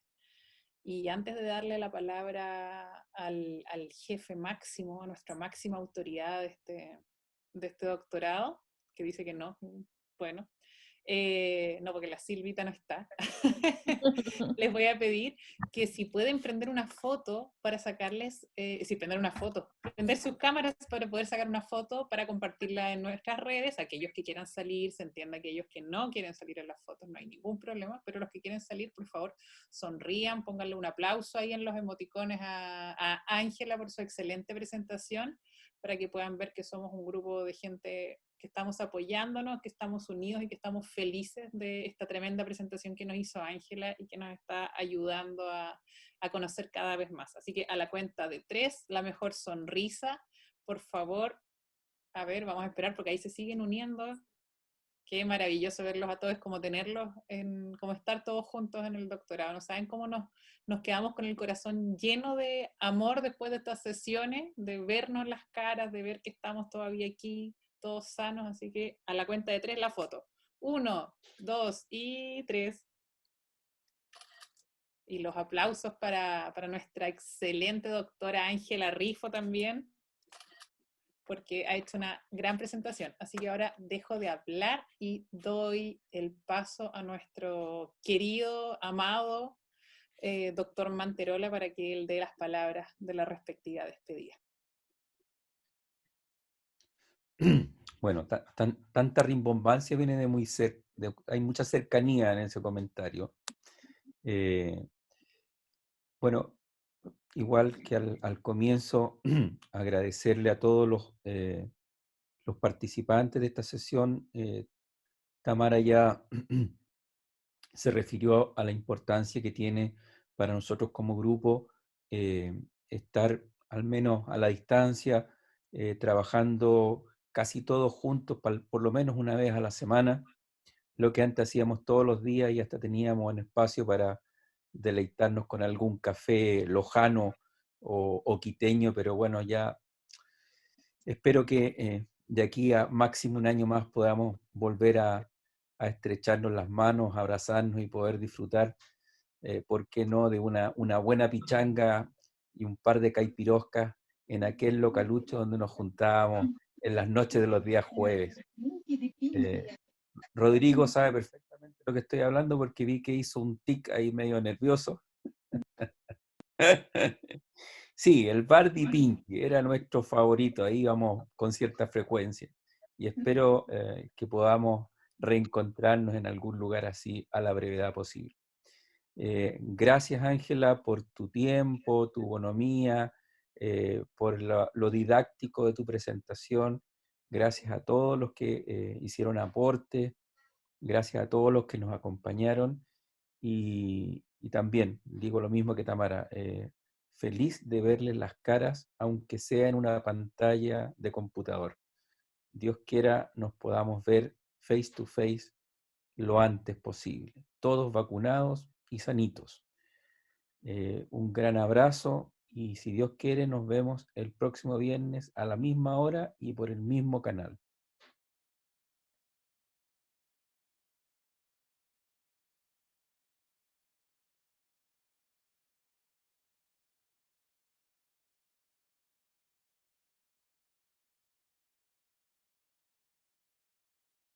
Y antes de darle la palabra al jefe máximo, a nuestra máxima autoridad de este doctorado, que dice que no, bueno, no, porque la Silvita no está, les voy a pedir que si pueden prender una foto para sacarles, prender sus cámaras para poder sacar una foto para compartirla en nuestras redes. Aquellos que quieran salir, se entienda, aquellos que no quieren salir en las fotos, no hay ningún problema, pero los que quieren salir, por favor, sonrían, pónganle un aplauso ahí en los emoticones a Ángela por su excelente presentación, para que puedan ver que somos un grupo de gente que estamos apoyándonos, que estamos unidos y que estamos felices de esta tremenda presentación que nos hizo Ángela y que nos está ayudando a conocer cada vez más. Así que a la cuenta de 3, la mejor sonrisa, por favor. A ver, vamos a esperar porque ahí se siguen uniendo. Qué maravilloso verlos a todos, como tenerlos, como estar todos juntos en el doctorado. No saben cómo nos quedamos con el corazón lleno de amor después de estas sesiones, de vernos las caras, de ver que estamos todavía aquí, todos sanos. Así que a la cuenta de 3 la foto. 1, 2 y 3. Y los aplausos para nuestra excelente doctora Ángela Rifo también, porque ha hecho una gran presentación. Así que ahora dejo de hablar y doy el paso a nuestro querido, amado doctor Manterola, para que él dé las palabras de la respectiva despedida. Bueno, tanta rimbombancia viene de muy cerca, hay mucha cercanía en ese comentario. Bueno, igual que al comienzo, agradecerle a todos los participantes de esta sesión. Tamara ya se refirió a la importancia que tiene para nosotros como grupo estar al menos a la distancia, trabajando casi todos juntos, por lo menos una vez a la semana, lo que antes hacíamos todos los días y hasta teníamos un espacio para deleitarnos con algún café lojano o quiteño, pero bueno, ya espero que de aquí a máximo un año más podamos volver a estrecharnos las manos, abrazarnos y poder disfrutar, ¿por qué no?, de una buena pichanga y un par de caipiroscas en aquel localucho donde nos juntábamos en las noches de los días jueves. Rodrigo sabe perfectamente lo que estoy hablando porque vi que hizo un tic ahí medio nervioso. Sí, el Bardi Pinky era nuestro favorito, ahí íbamos con cierta frecuencia. Y espero que podamos reencontrarnos en algún lugar así a la brevedad posible. Gracias, Ángela, por tu tiempo, tu bonomía, por lo didáctico de tu presentación. Gracias a todos los que hicieron aporte. Gracias a todos los que nos acompañaron. Y también digo lo mismo que Tamara. Feliz de verles las caras, aunque sea en una pantalla de computador. Dios quiera nos podamos ver face to face lo antes posible. Todos vacunados y sanitos. Un gran abrazo y si Dios quiere nos vemos el próximo viernes a la misma hora y por el mismo canal.